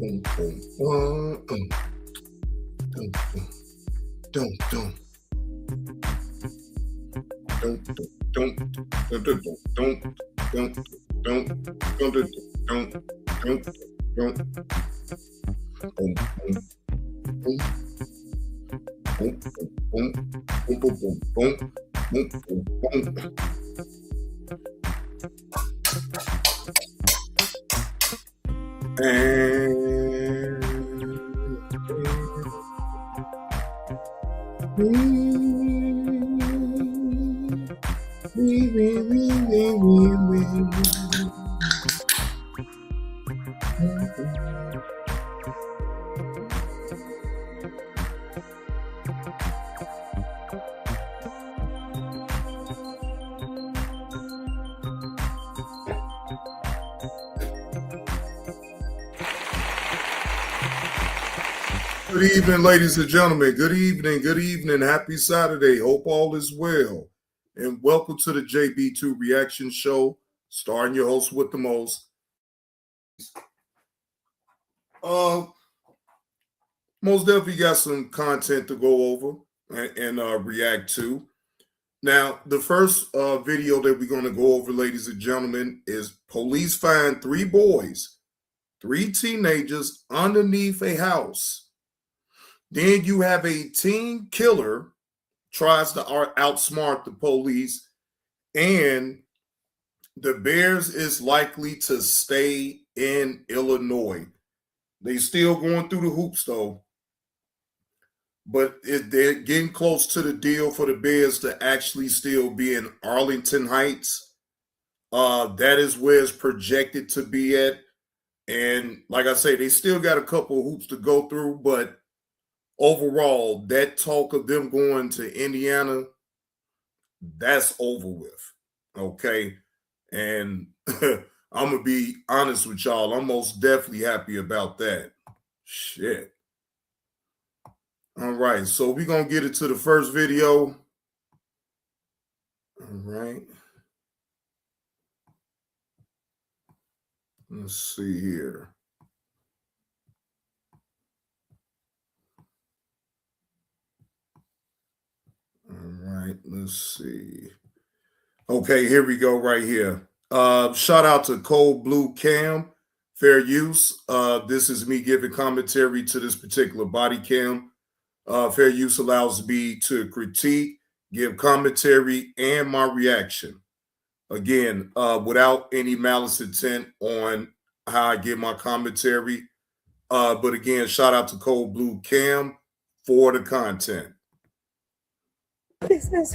Boom, boom, boom, boom, boom, boom, boom. Don't don't don't don't don't don't don't don't don't boom boom boom boom boom boom boom boom boom boom boom. Good evening, ladies and gentlemen. Good evening. Good evening. Happy Saturday. Hope all is well. And welcome to the JB2 Reaction Show, starring your host with the most. Most definitely got some content to go over and react to. Now, the first video that we're going to go over, ladies and gentlemen, is police find 3 boys, 3 teenagers underneath a house. Then you have a teen killer tries to outsmart the police, and the Bears is likely to stay in Illinois. They still going through the hoops, though. But they're getting close to the deal for the Bears to actually still be in Arlington Heights. That is where it's projected to be at. And like I say, they still got a couple of hoops to go through, but overall, that talk of them going to Indiana, that's over with. Okay. And I'm gonna be honest with y'all. I'm most definitely happy about that. Shit. All right, so we're gonna get into the first video. All right. Let's see here. All right, let's see. Okay, here we go right here. Shout out to Cold Blue Cam, fair use. This is me giving commentary to this particular body cam. Fair use allows me to critique, give commentary, and my reaction. Again, without any malice intent on how I give my commentary. But again, shout out to Cold Blue Cam for the content. Is this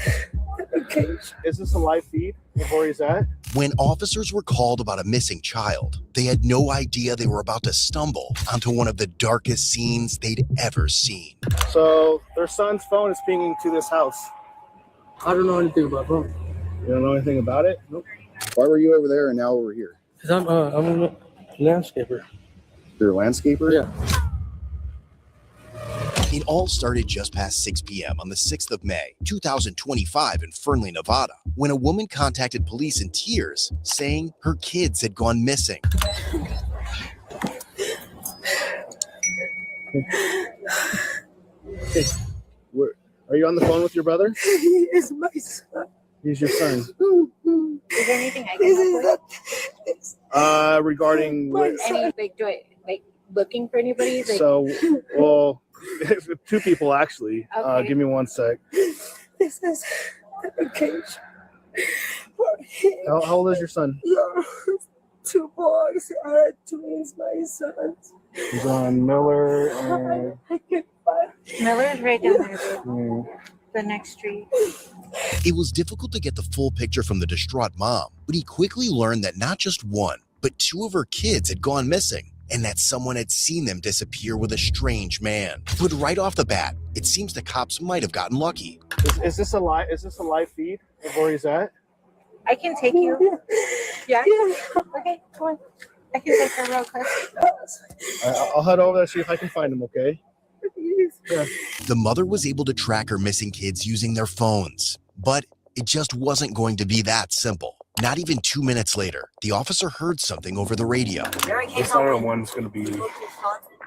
a live feed of where he's at? When officers were called about a missing child, they had no idea they were about to stumble onto one of the darkest scenes they'd ever seen. So their son's phone is pinging to this house. I don't know anything about phone. You don't know anything about it? Nope. Why were you over there and now over here? Because I'm a landscaper. You're a landscaper? Yeah. It all started just past 6 p.m. on the 6th of May, 2025 in Fernley, Nevada, when a woman contacted police in tears saying her kids had gone missing. Hey, are you on the phone with your brother? He is my son. He's your son. Is there anything I can help with? Regarding Any like looking for anybody? Like, so, well, two people actually. Okay. Give me one sec. This is dedication. How old is your son? Yeah, 2 boys. I had twins, my sons. He's on Miller and I can't find. Miller's right down there, babe. The next street. It was difficult to get the full picture from the distraught mom, but he quickly learned that not just one, but 2 of her kids had gone missing, and that someone had seen them disappear with a strange man. But right off the bat, it seems the cops might have gotten lucky. Is this a live feed of where he's at? I can take you. Yeah? Yeah. Okay, come on. I can take her real quick. I'll head over there, see if I can find him, okay? Yeah. The mother was able to track her missing kids using their phones, but it just wasn't going to be that simple. Not even 2 minutes later, the officer heard something over the radio. This 911 is going to be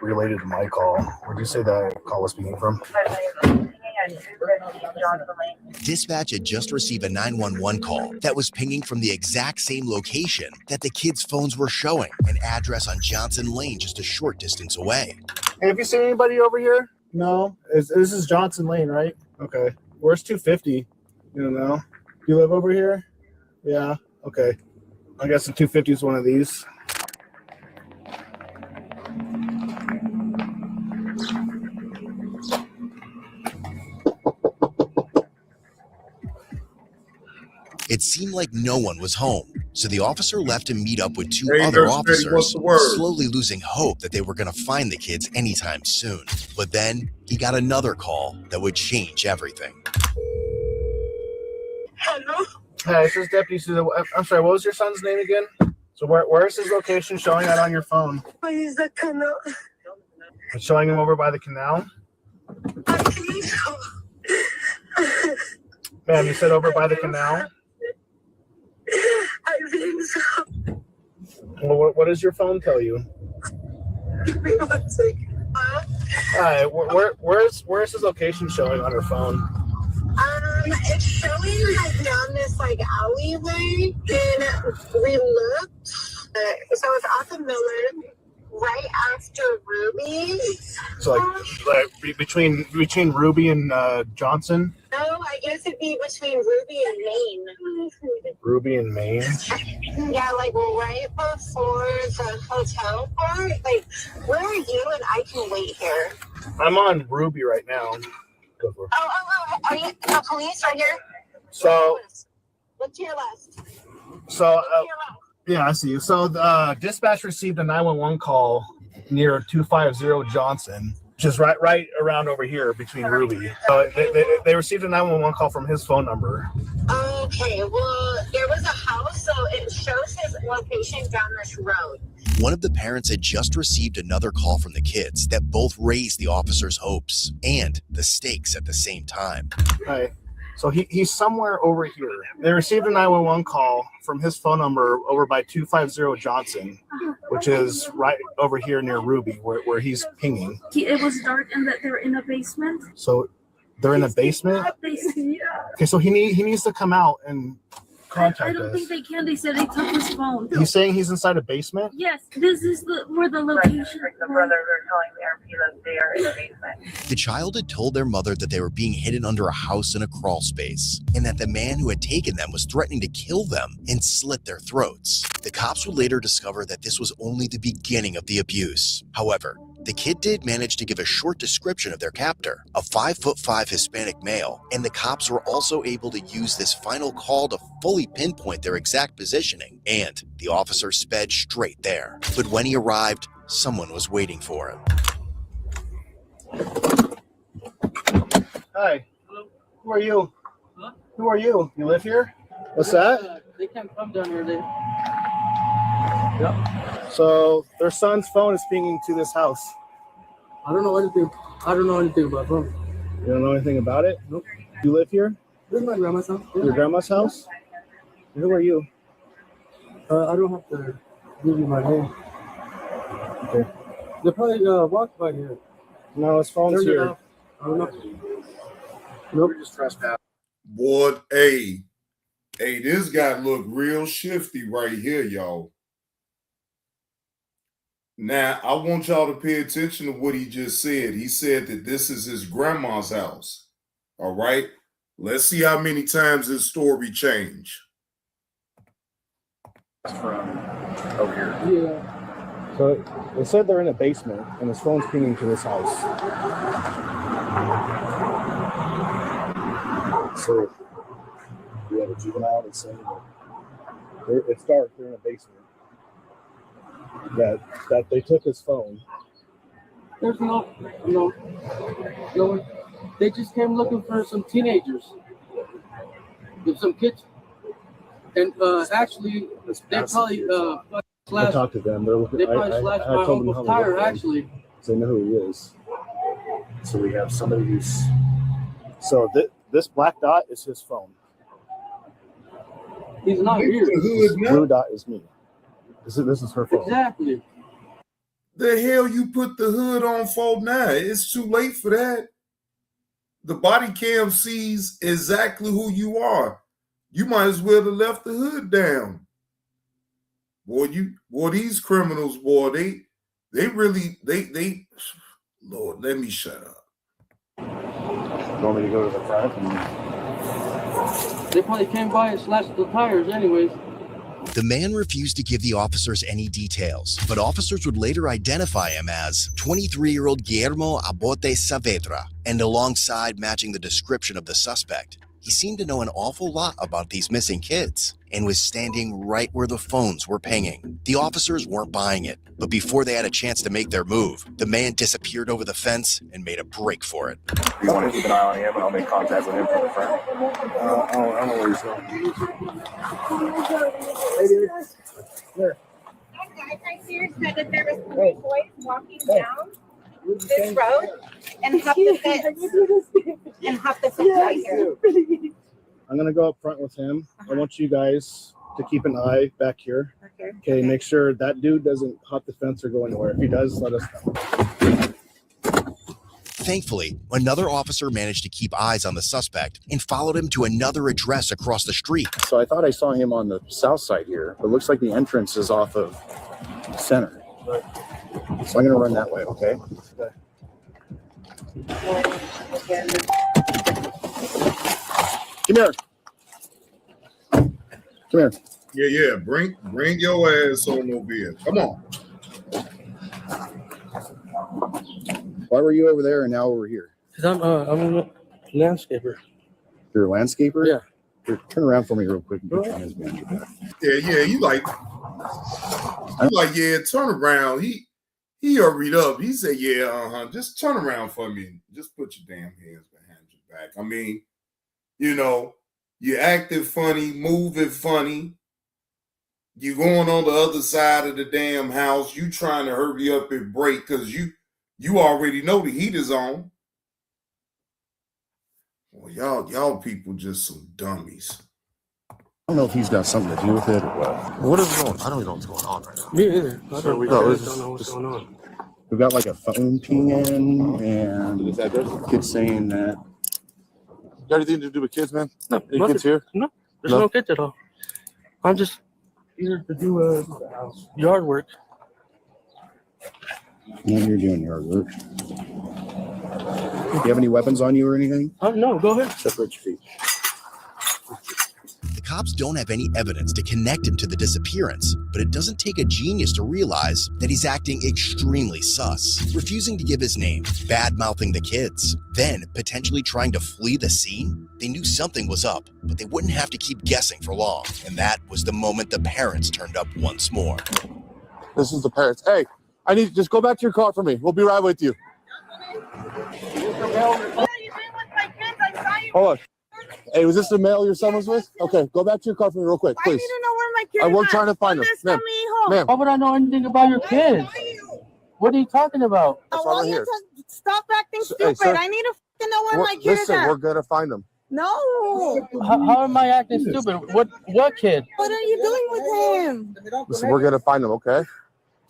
related to my call. Where'd you say that call was being from? Dispatch had just received a 911 call that was pinging from the exact same location that the kids' phones were showing, an address on Johnson Lane just a short distance away. Hey, have you seen anybody over here? No. This is Johnson Lane, right? Okay. Where's 250? You don't know? You live over here? Yeah. Okay. I guess the 250 is one of these. It seemed like no one was home, so the officer left him meet up with 2 Hey, other Nurse Betty, officers, what's the word? slowly losing hope that they were going to find the kids anytime soon. But then he got another call that would change everything. Hello? Hey, this is Deputy Susan. I'm sorry, what was your son's name again? So where is his location showing that on your phone? Why is the canal? It's showing him over by the canal? I think so. Ma'am, you said over by the canal? I think so. Well, what does your phone tell you? Give me 1 second. Hi, where's his location showing on her phone? It's showing like down this like alleyway, and we looked. So it's off of Miller, right after Ruby. So like between Ruby and Johnson? No, I guess it'd be between Ruby and Maine. Ruby and Maine? Yeah, like right before the hotel part. Like, where are you? And I can wait here. I'm on Ruby right now. Go for it. Oh, are you the police right here? So, Look to your left. so Look to your left. yeah, I see you. So dispatch received a 911 call near 250 Johnson, which is right around over here between Ruby. So they received a 911 call from his phone number. Okay, well, there was a house it shows his location down this road. One of the parents had just received another call from the kids that both raised the officers' hopes and the stakes at the same time. Hi. So he's somewhere over here. They received a 911 call from his phone number over by 250 Johnson, which is right over here near Ruby, where he's pinging. It was dark and that they're in a basement. So they're in a basement? Yeah. Okay, so he needs to come out and contact us. I don't think they can. They said they took his phone. He's saying he's inside a basement? Yes, this is where the location. The brothers are telling the RP that they are in the basement. The child had told their mother that they were being hidden under a house in a crawl space, and that the man who had taken them was threatening to kill them and slit their throats. The cops would later discover that this was only the beginning of the abuse. However, the kid did manage to give a short description of their captor, a 5'5" Hispanic male, and the cops were also able to use this final call to fully pinpoint their exact positioning, and the officer sped straight there. But when he arrived, someone was waiting for him. Hi. Hello? Who are you? Huh? Who are you? You live here? What's that? They can't come down here. Yeah. So their son's phone is pinging to this house. I don't know anything about them. You don't know anything about it? Nope. You live here? This is my grandma's house. Yeah. Your grandma's house? Who are you? I don't have to give you my name. Okay. They probably walked by here. No, his phone's Turned it here. off. I don't know. Nope. Just trespass. Boy, hey, this guy look real shifty right here, y'all. Now, I want y'all to pay attention to what he just said. He said that this is his grandma's house. All right? Let's see how many times his story changed. From over here. Yeah. So they said they're in a basement and his phone's pinging to this house. So we have a juvenile that's saying that it's dark, they're in a basement. That they took his phone. There's no one. They just came looking for some teenagers. With some kids. And actually, they probably I slashed. talked to them. They're looking. They probably slashed I my told them uncle's how to tire. look for him, Actually, so they know who he is. So we have somebody who's So this black dot is his phone. he's not here. This blue dot is me. This is her phone. Exactly. The hell you put the hood on for now? It's too late for that. The body cam sees exactly who you are. You might as well have left the hood down. Boy, these criminals, boy, they really, Lord, let me shut up. You want me to go to the front? They probably came by and slashed the tires anyways. The man refused to give the officers any details, but officers would later identify him as 23-year-old Guillermo Abote Saavedra, and alongside matching the description of the suspect, he seemed to know an awful lot about these missing kids and was standing right where the phones were pinging. The officers weren't buying it, but before they had a chance to make their move, the man disappeared over the fence and made a break for it. You want to keep an eye on him, and I'll make contact with him from the front. I don't know where he's going. Hey, dude. Here. That guy right here said that there was 3 boys walking down this road and hop the fence right here. I'm gonna go up front with him. I want you guys to keep an eye back here. Okay, make sure that dude doesn't hop the fence or go anywhere. If he does, let us know. Thankfully, another officer managed to keep eyes on the suspect and followed him to another address across the street. So I thought I saw him on the south side here, but it looks like the entrance is off of Center. So I'm gonna run that way, okay? Come here. Come here. Yeah. Bring your ass on over here. Come on. Why were you over there and now over here? Cause I'm a landscaper. You're a landscaper? Yeah. Here, turn around for me real quick and put your hands behind your back. Yeah, you like, turn around. He hurried up. He said, just turn around for me. Just put your damn hands behind your back. I mean, you acted funny, moving funny. You going on the other side of the damn house. You trying to hurry up and break because you already know the heat is on. Well, y'all people just some dummies. I don't know if he's got something to do with it or what. What is going on? I don't even know what's going on right now. Me either. I So don't know what's going on. We've got like a phone ping in and kids saying that. Got anything to do with kids, man? No, Any kids here? No, there's no kids at all. I'm just here to do yard work. When you're doing yard work. Do you have any weapons on you or anything? No, go ahead. Separate your feet. The cops don't have any evidence to connect him to the disappearance, but it doesn't take a genius to realize that he's acting extremely sus, refusing to give his name, bad-mouthing the kids, then potentially trying to flee the scene. They knew something was up, but they wouldn't have to keep guessing for long, and that was the moment the parents turned up once more. This is the parents. Hey, I need just go back to your car for me. We'll be right with you. Hold on. Hey, was this the male your son was with? Okay, go back to your car for me real quick, please. I need to know where my kids are. We're trying to find them. Ma'am. Why would I know anything about your kids? What are you talking about? That's why we're here. Stop acting stupid. Hey, sir, I need to know where my kids listen, are. we're gonna find them. No. How am I acting stupid? What kid? What are you doing with him? Listen, we're gonna find them, okay?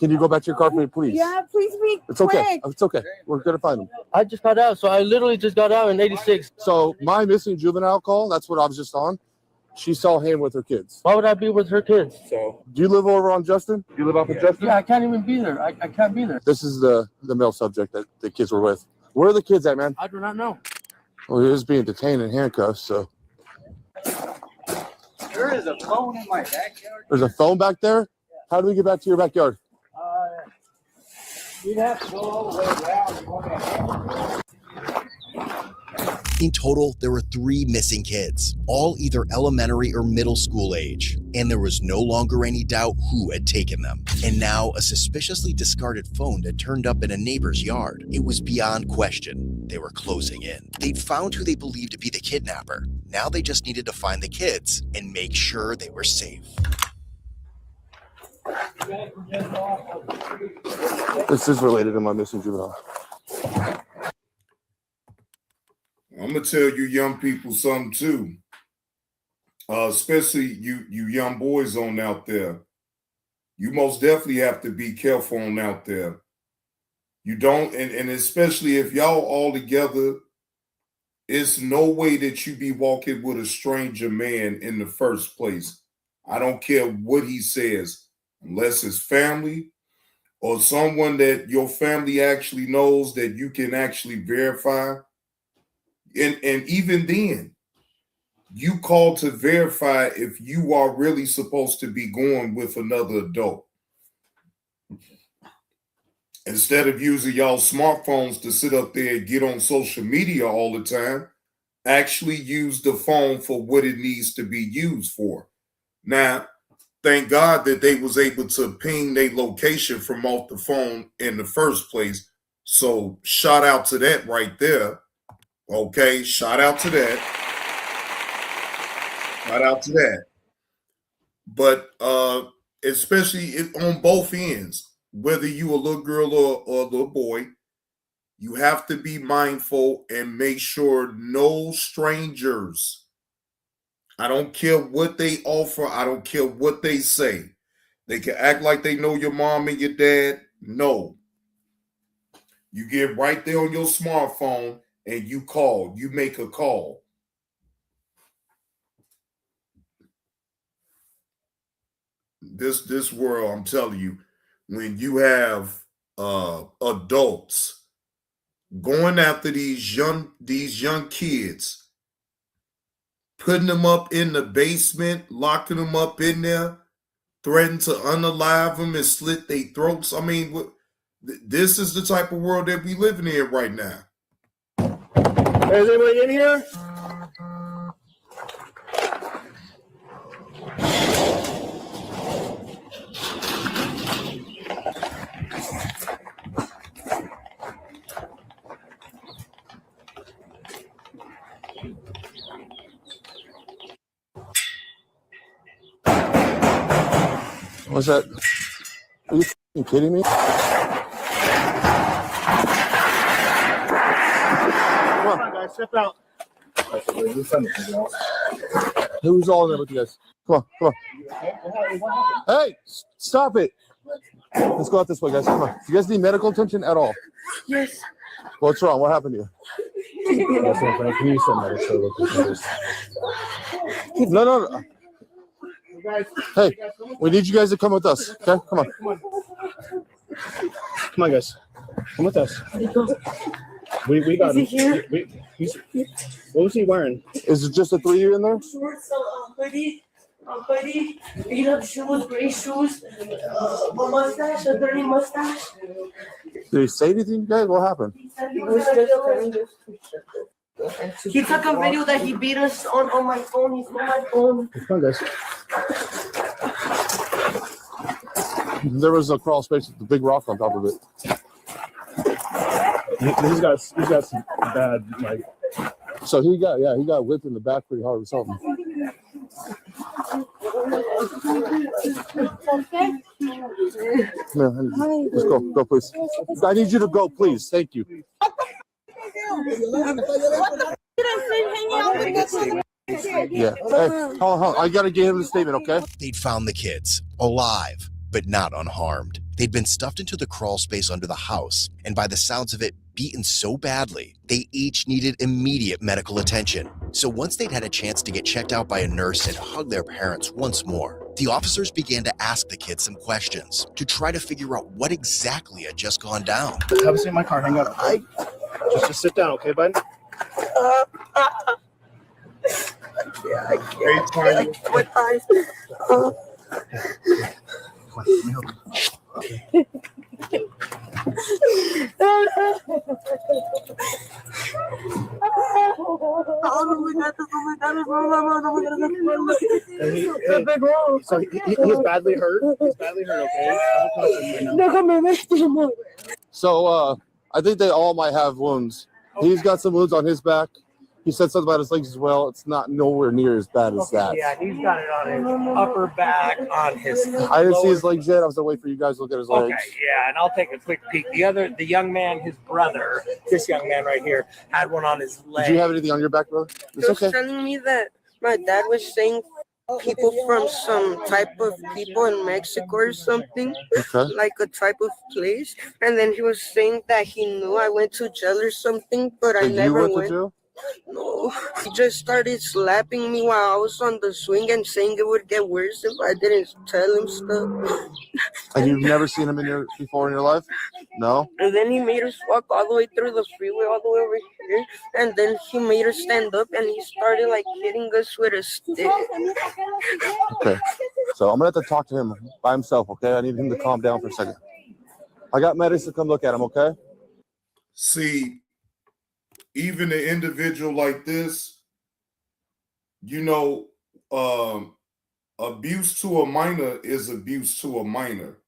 Can you go back to your car for me, please? Yeah, please be It's okay. quick. It's okay. We're gonna find them. I just got out, so I literally just got out in 86. So my missing juvenile call, that's what I was just on. She saw him with her kids. Why would I be with her kids? So do you live over on Justin? Do you live off of Justin? Yeah, I can't even be there. I can't be there. This is the male subject that the kids were with. Where are the kids at, man? I do not know. Well, he was being detained in handcuffs, so. There is a phone in my backyard. There's a phone back there? How do we get back to your backyard? You'd have to go all the way around. In total, there were 3 missing kids, all either elementary or middle school age, and there was no longer any doubt who had taken them. And now a suspiciously discarded phone had turned up in a neighbor's yard. It was beyond question. They were closing in. They'd found who they believed to be the kidnapper. Now they just needed to find the kids and make sure they were safe. This is related to my missing juvenile. I'm gonna tell you young people something too. Especially you young boys on out there. You most definitely have to be careful on out there. You don't, and especially if y'all all together, it's no way that you be walking with a stranger man in the first place. I don't care what he says, unless it's family or someone that your family actually knows that you can actually verify. And even then, you call to verify if you are really supposed to be going with another adult. Instead of using y'all smartphones to sit up there and get on social media all the time, actually use the phone for what it needs to be used for. Now, thank God that they was able to ping their location from off the phone in the first place. So shout out to that right there. Okay, shout out to that. Shout out to that. But especially on both ends, whether you a little girl or a little boy, you have to be mindful and make sure no strangers. I don't care what they offer. I don't care what they say. They can act like they know your mom and your dad. No. You get right there on your smartphone and you call. You make a call. This world, I'm telling you, when you have adults going after these young kids, putting them up in the basement, locking them up in there, threatening to unalive them and slit their throats. I mean, this is the type of world that we living in right now. Is anybody in here? What's that? Are you f***ing kidding me? Come on, guys, step out. Who's all in there with you guys? Come on. Hey, stop it. Let's go out this way, guys. Come on. You guys need medical attention at all? Yes. What's wrong? What happened to you? No. Hey, we need you guys to come with us. Okay, come on. Come on, guys. Come with us. We got him. What was he wearing? Is it just the 3 of you in there? Shorts, hoodie, beat up shoes, gray shoes, a mustache, a dirty mustache. Did he say anything, guys? What happened? He took a video that he beat us on my phone. He stole my phone. Come on, guys. There was a crawl space with the big rock on top of it. He's got some bad, like. So he got whipped in the back pretty hard or something. No, let's go, please. I need you to go, please. Thank you. Yeah. Hey, hold on. I gotta get him the statement, okay? They'd found the kids, alive, but not unharmed. They'd been stuffed into the crawl space under the house, and by the sounds of it, beaten so badly, they each needed immediate medical attention. So once they'd had a chance to get checked out by a nurse and hug their parents once more, the officers began to ask the kids some questions to try to figure out what exactly had just gone down. Have a seat in my car. Hang on. Just sit down, okay, bud? I can't. My eyes. Come on, let me help you. So he's badly hurt. He's badly hurt, okay? So I think they all might have wounds. He's got some wounds on his back. He said something about his legs as well. It's not nowhere near as bad as that. Yeah, he's got it on his upper back, on his. I didn't see his legs yet. I was gonna wait for you guys to look at his legs. Okay, yeah, and I'll take a quick peek. The young man, his brother, this young man right here, had one on his leg. Did you have anything on your back, brother? It's He was okay. telling me that my dad was saying people from some type of people in Mexico or something, Okay. like a type of place. And then he was saying that he knew I went to jail or something, but I And you never went to went. jail? No, he just started slapping me while I was on the swing and saying it would get worse if I didn't tell him stuff. And you've never seen him before in your life? No? And then he made us walk all the way through the freeway, all the way over here. And then he made us stand up and he started like hitting us with a stick. Okay. So I'm gonna have to talk to him by himself, okay? I need him to calm down for a second. I got medics to come look at him, okay? See, even an individual like this, abuse to a minor is abuse to a minor.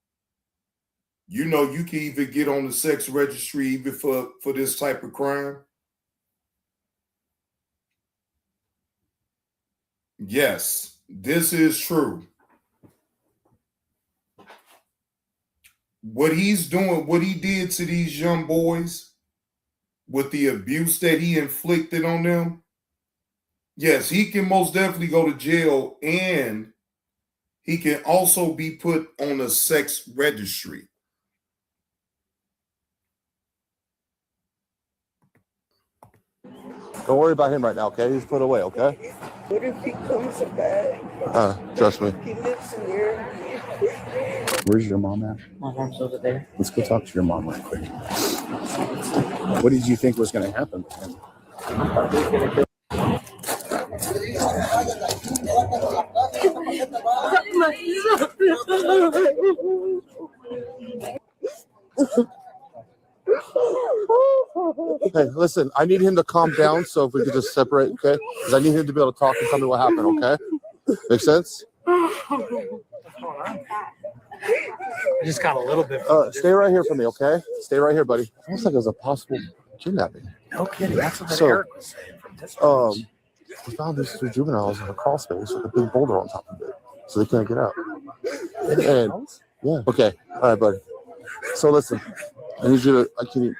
You can even get on the sex registry even for this type of crime. Yes, this is true. What he's doing, what he did to these young boys, with the abuse that he inflicted on them, yes, he can most definitely go to jail, and he can also be put on a sex registry. Don't worry about him right now, okay? He's put away, okay? What if he comes back? Trust me. He lives near. Where's your mom at? My mom's over there. Let's go talk to your mom right quick. What did you think was going to happen to him? Hey, listen, I need him to calm down, so if we could just separate, okay? Because I need him to be able to talk and tell me what happened, okay? Make sense? I just got a little bit. Stay right here for me, okay? Stay right here, buddy. Almost like it was a possible kidnapping. No kidding. That's what So, Eric was saying from this. We found these two juveniles in a crawl space with a big boulder on top of it, so they couldn't get out. And yeah, okay, all right, buddy. So listen, I need you to.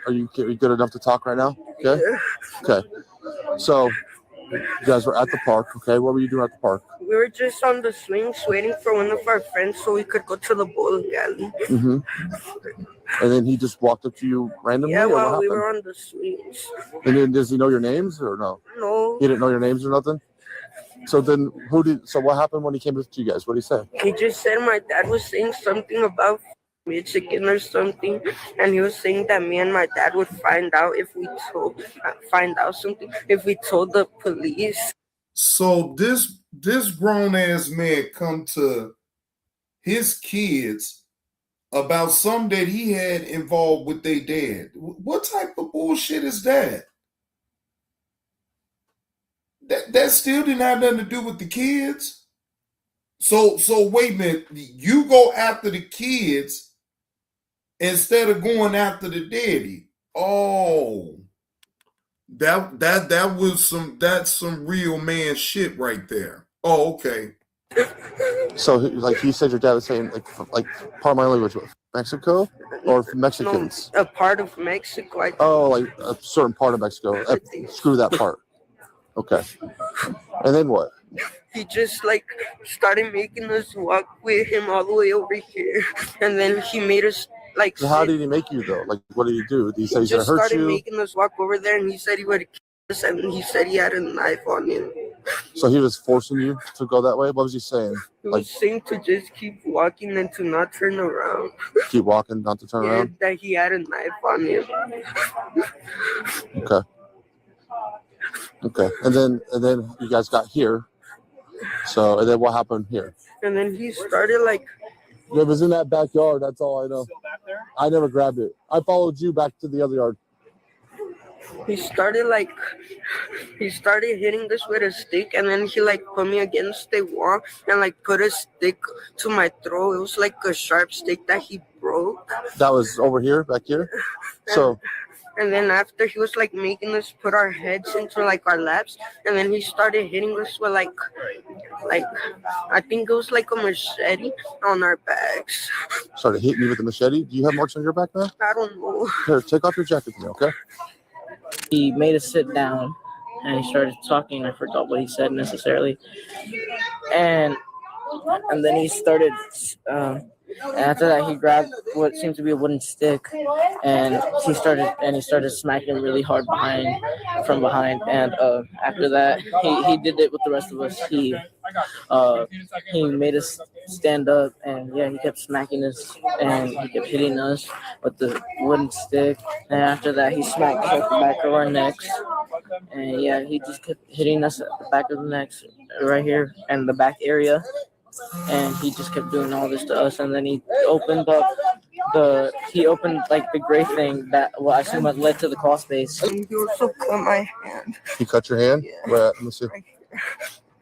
Are you good enough to talk right now? Okay. Okay. So you guys were at the park. Okay. What were you doing at the park? We were just on the swings waiting for one of our friends so we could go to the bowling alley. Mm-hmm. And then he just walked up to you randomly? Yeah, or while what we happened? were on the swings. And then does he know your names or no? No. He didn't know your names or nothing? So then so what happened when he came up to you guys? What did he say? He just said my dad was saying something about Michigan or something, and he was saying that me and my dad would find out if we told the police. So this grown ass man come to his kids about something that he had involved with their dad. What type of bullshit is that? That still didn't have nothing to do with the kids. So wait a minute, you go after the kids instead of going after the daddy. Oh, that's some real man shit right there. Oh, okay. So like he said your dad was saying like part of my language, Mexico or Mexicans? No, a part of Mexico. Oh, like a certain part of Mexico. Screw that part. Okay. And then what? He just like started making us walk with him all the way over here, and then he made us like. So how did he make you though? Like, what did he do? Did he say he's gonna just hurt started you? making us walk over there, and he said he would kill us, and he said he had a knife on him. So he was forcing you to go that way? What was he saying? He was saying to just keep walking and to not turn around. Keep walking, not to turn around? That he had a knife on him. Okay. Okay. And then you guys got here. So and then what happened here? And then he started like. It was in that backyard, that's all I know. Still back there? I never grabbed it. I followed you back to the other yard. He started hitting this with a stick, and then he like put me against the wall and like put a stick to my throat. It was like a sharp stick that he broke. That was over here, back here? And then after he was like making us put our heads into like our laps, and then he started hitting us with like I think it was like a machete on our backs. Started hitting you with a machete? Do you have marks on your back now? I don't know. Here, take off your jacket for me, okay? He made us sit down and he started talking. I forgot what he said necessarily. And then he started, after that he grabbed what seemed to be a wooden stick and he started smacking really hard from behind. And after that, he did it with the rest of us. He made us stand up, and yeah, he kept smacking us and he kept hitting us with the wooden stick. And after that, he smacked us at the back of our necks, and yeah, he just kept hitting us at the back of the necks right here and the back area, and he just kept doing all this to us. And then he opened like the gray thing that I assume what led to the crawl space. And he also cut my hand. He cut your hand? Yeah. Where at? Let me see.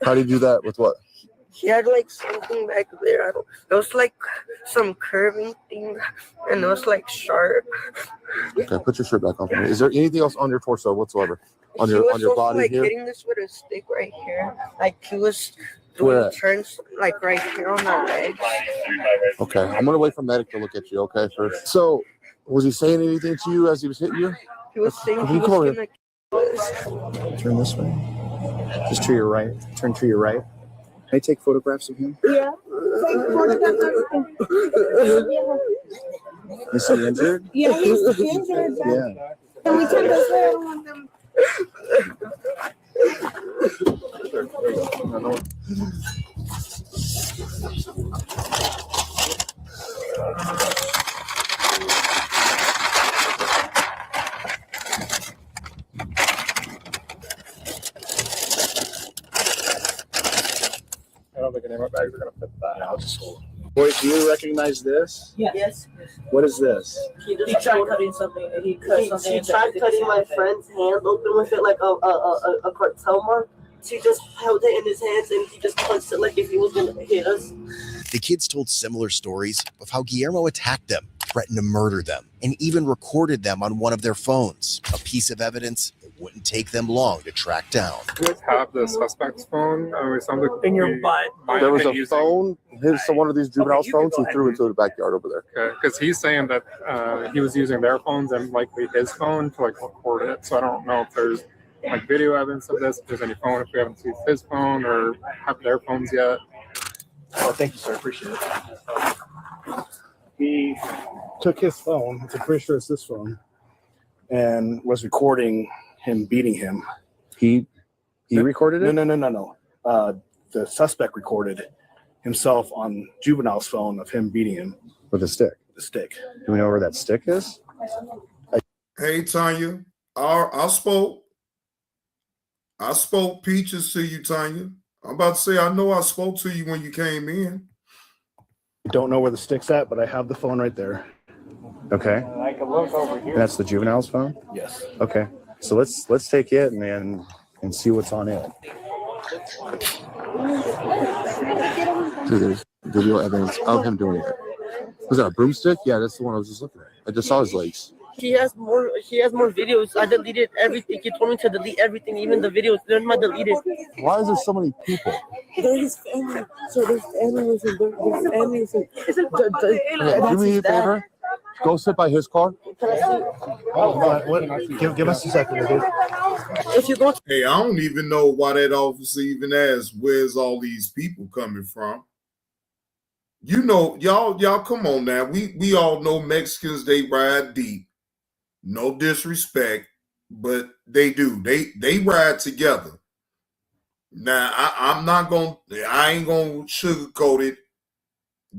How did he do that? With what? He had like something back there. It was like some curving thing, and it was like sharp. Okay, put your shirt back on for me. Is there anything else on your torso whatsoever? On your body like here? hitting this with a stick right here. Like he was doing turns like right here on our legs. Okay, I'm gonna wait for medic to look at you. Okay, first. So, was he saying anything to you as he was hitting you? He was saying he was gonna kill us. Turn this way. Just to your right. Turn to your right. Can I take photographs of him? Yeah. Is he injured? Yeah, he's injured. Yeah. Can we turn this way? I don't want them. I don't think any of my bags are gonna fit that. I'll just hold. Boy, do you recognize this? Yes. What is this? He tried cutting something. He tried cutting my friend's hand open with it like a cartel mark. He just held it in his hands and he just punched it like if he was gonna hit us. The kids told similar stories of how Guillermo attacked them, threatened to murder them, and even recorded them on one of their phones, a piece of evidence that wouldn't take them long to track down. You guys have the suspect's phone? It sounds like In your butt. There was a phone, one of these juveniles' phones, he threw into the backyard over there. Okay, because he's saying that he was using their phones and likely his phone to like record it. So I don't know if there's like video evidence of this, if there's any phone, if we haven't seen his phone or have their phones yet. Oh, thank you, sir. Appreciate it. He took his phone, I'm pretty sure it's this phone, and was recording him beating him. He recorded it? No. The suspect recorded himself on juvenile's phone of him beating him with a stick. The stick. Do we know where that stick is? Hey, Tanya, I spoke peaches to you, Tanya. I'm about to say, I know I spoke to you when you came in. Don't know where the stick's at, but I have the phone right there. Okay. I can look over here. And that's the juvenile's phone? Yes. Okay. So let's take it and see what's on it. Dude, there's video evidence of him doing it. Was that a broomstick? Yeah, that's the one I was just looking at. I just saw his legs. He has more videos. I deleted everything. He told me to delete everything, even the videos. They're not deleted. Why is there so many people? They're his family. So there's families and there's families. Do me a favor. Go sit by his car. Give us a second, dude. If you go, Hey, I don't even know why that officer even asked, where's all these people coming from? You know, y'all come on now. We all know Mexicans, they ride deep. No disrespect, but they do. They ride together. Now, I ain't gonna sugarcoat it.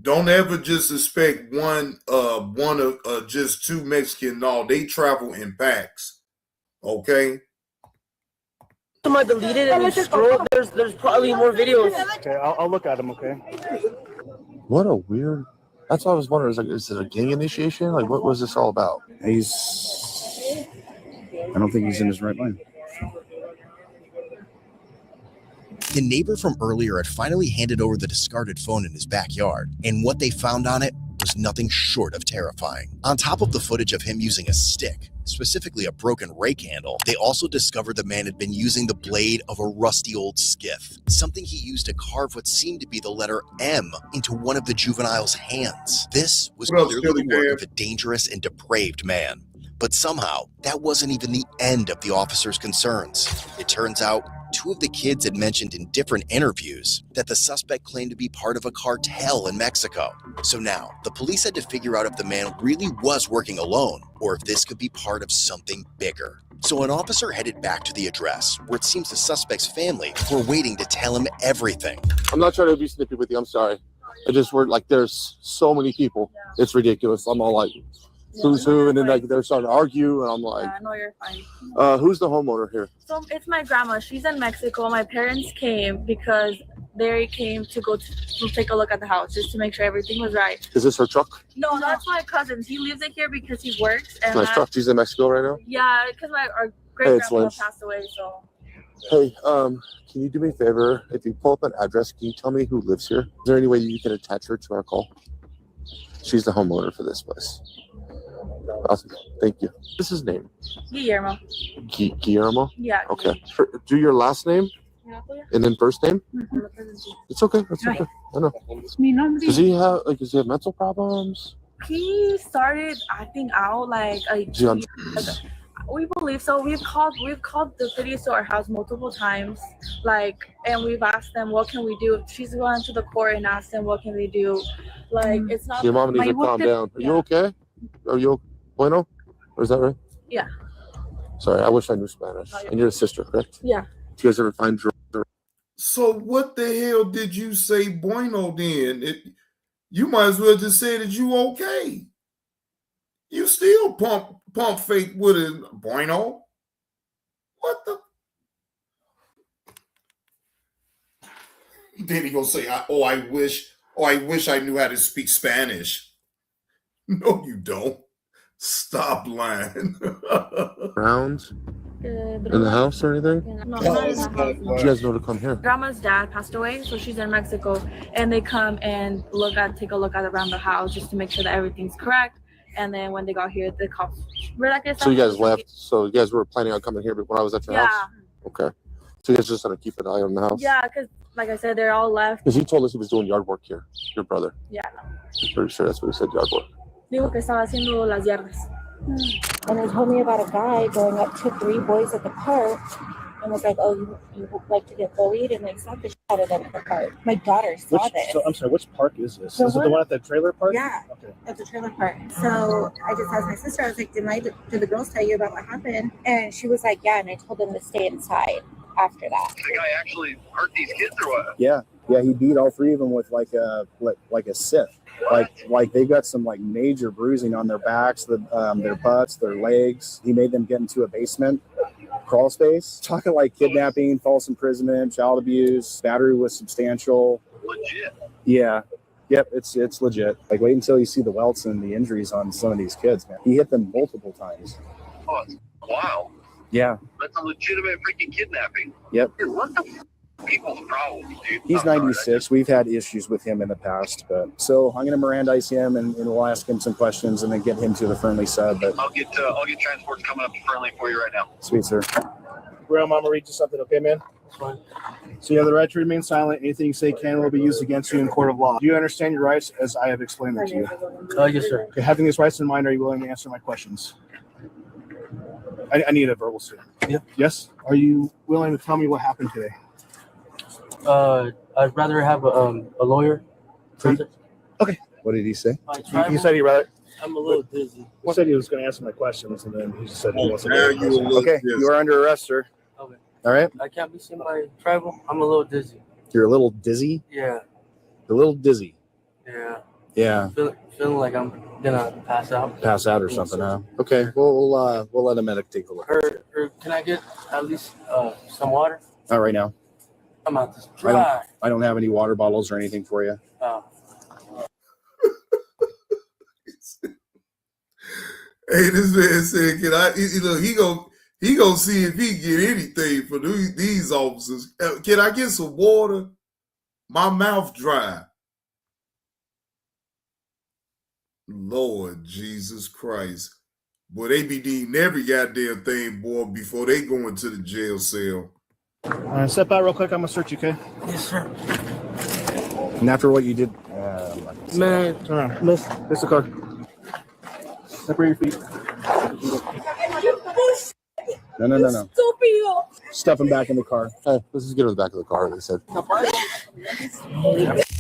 Don't ever just expect one of just two Mexican. No, they travel in packs. Okay. I deleted and you scroll. There's probably more videos. Okay, I'll look at them. Okay. What a weird. That's what I was wondering. Is it a gang initiation? Like, what was this all about? I don't think he's in his right mind. The neighbor from earlier had finally handed over the discarded phone in his backyard, and what they found on it was nothing short of terrifying. On top of the footage of him using a stick, specifically a broken rake handle, they also discovered the man had been using the blade of a rusty old skiff, something he used to carve what seemed to be the letter M into one of the juvenile's hands. This was clearly the work of a dangerous and depraved man. But somehow, that wasn't even the end of the officer's concerns. It turns out, two of the kids had mentioned in different interviews that the suspect claimed to be part of a cartel in Mexico. So now, the police had to figure out if the man really was working alone, or if this could be part of something bigger. So an officer headed back to the address, where it seems the suspect's family were waiting to tell him everything. I'm not trying to be snippy with you. I'm sorry. I just were like, there's so many people. It's ridiculous. I'm all like, who's who? And then like they're starting to argue, and I'm like, no, you're fine. Who's the homeowner here? So it's my grandma. She's in Mexico. My parents came because they came to go to take a look at the house just to make sure everything was right. Is this her truck? No, that's my cousin's. He lives in here because he works. And Nice truck. She's in Mexico right now? Yeah, because our great grandma passed away. So. Hey, can you do me a favor? If you pull up an address, can you tell me who lives here? Is there any way you can attach her to our call? She's the homeowner for this place. Awesome. Thank you. What's his name? Guillermo. Guillermo? Yeah. Okay. Do your last name and then first name? It's okay. That's okay. I know. Does he have mental problems? He started acting out like we believe so. We've called the police to our house multiple times, and we've asked them what can we do. She's gone to the court and asked them what can they do. It's not. Your mom needs to calm down. Are you okay? Are you bueno? Or is that right? Yeah. Sorry, I wish I knew Spanish. And you're a sister, correct? Yeah. Do you guys ever find drugs? So what the hell did you say bueno then? You might as well just say that you okay. You still pump fake with a bueno? What the? Then he gonna say, I wish I knew how to speak Spanish. No, you don't. Stop lying. Rounds in the house or anything? No, not in the house. You guys know to come here. Grandma's dad passed away, so she's in Mexico, and they come and take a look at around the house just to make sure that everything's correct. And then when they got here, the cops were like, So you guys left. So you guys were planning on coming here when I was at your house? Okay. So you guys just had to keep an eye on the house? Yeah, because like I said, they're all left. Because he told us he was doing yard work here, your brother. Yeah. I'm pretty sure that's what he said, yard work. Dijo que estaba haciendo las yardas. And they told me about a guy going up to 3 boys at the park and was like, oh, you like to get bullied? And like, slapped the shit out of them at the park. My daughter saw this. So I'm sorry, which park is this? The Is it the one at the trailer park? Yeah, Okay. at the trailer park. So I just asked my sister, I was like, did the girls tell you about what happened? And she was like, yeah, and I told them to stay inside after that. The guy actually hurt these kids or what? Yeah, he beat all 3 of them with like a scythe. Like they got some like major bruising on their backs, their butts, their legs. He made them get into a basement crawl space. Talking like kidnapping, false imprisonment, child abuse, battery was substantial. Legit. Yeah. Yep, it's legit. Like wait until you see the welts and the injuries on some of these kids, man. He hit them multiple times. Oh, it's wild. Yeah. That's a legitimate freaking kidnapping. Yep. Dude, what the people's problem, dude? He's 96. We've had issues with him in the past, but so I'm going to Mirandize him and we'll ask him some questions and then get him to the friendly side. But I'll get transports coming up to Friendly for you right now. Sweet, sir. Grandma, I'm gonna read you something, okay, man? That's fine. So you have the right to remain silent. Anything you say can and will be used against you in court of law. Do you understand your rights as I have explained them to you? Yes, sir. Okay, having these rights in mind, are you willing to answer my questions? I need a verbal statement. Yep. Yes? Are you willing to tell me what happened today? I'd rather have a lawyer. Okay. What did he say? He said he'd rather. I'm a little dizzy. He said he was going to answer my questions, and then he just said he wasn't. Okay, you are under arrest, sir. Okay. All right. I can't be seen by tribal. I'm a little dizzy. You're a little dizzy? Yeah. A little dizzy. Yeah. Yeah. Feeling like I'm gonna pass out. Pass out or something, huh? Okay. We'll let a medic take a look. Or can I get at least some water? Not right now. I'm out this dry. I don't have any water bottles or anything for you. Oh. Hey, this man said, "Can I?" He gonna see if he can get anything for these officers. Can I get some water? My mouth dry. Lord Jesus Christ, boy, they be needing every goddamn thing, boy, before they go into the jail cell. All right, step out real quick. I'm gonna search you, okay? Yes, sir. And after what you did, man, turn around. Miss the car. Separate your feet. No. Stuff him back in the car. Hey, let's just get in the back of the car, they said.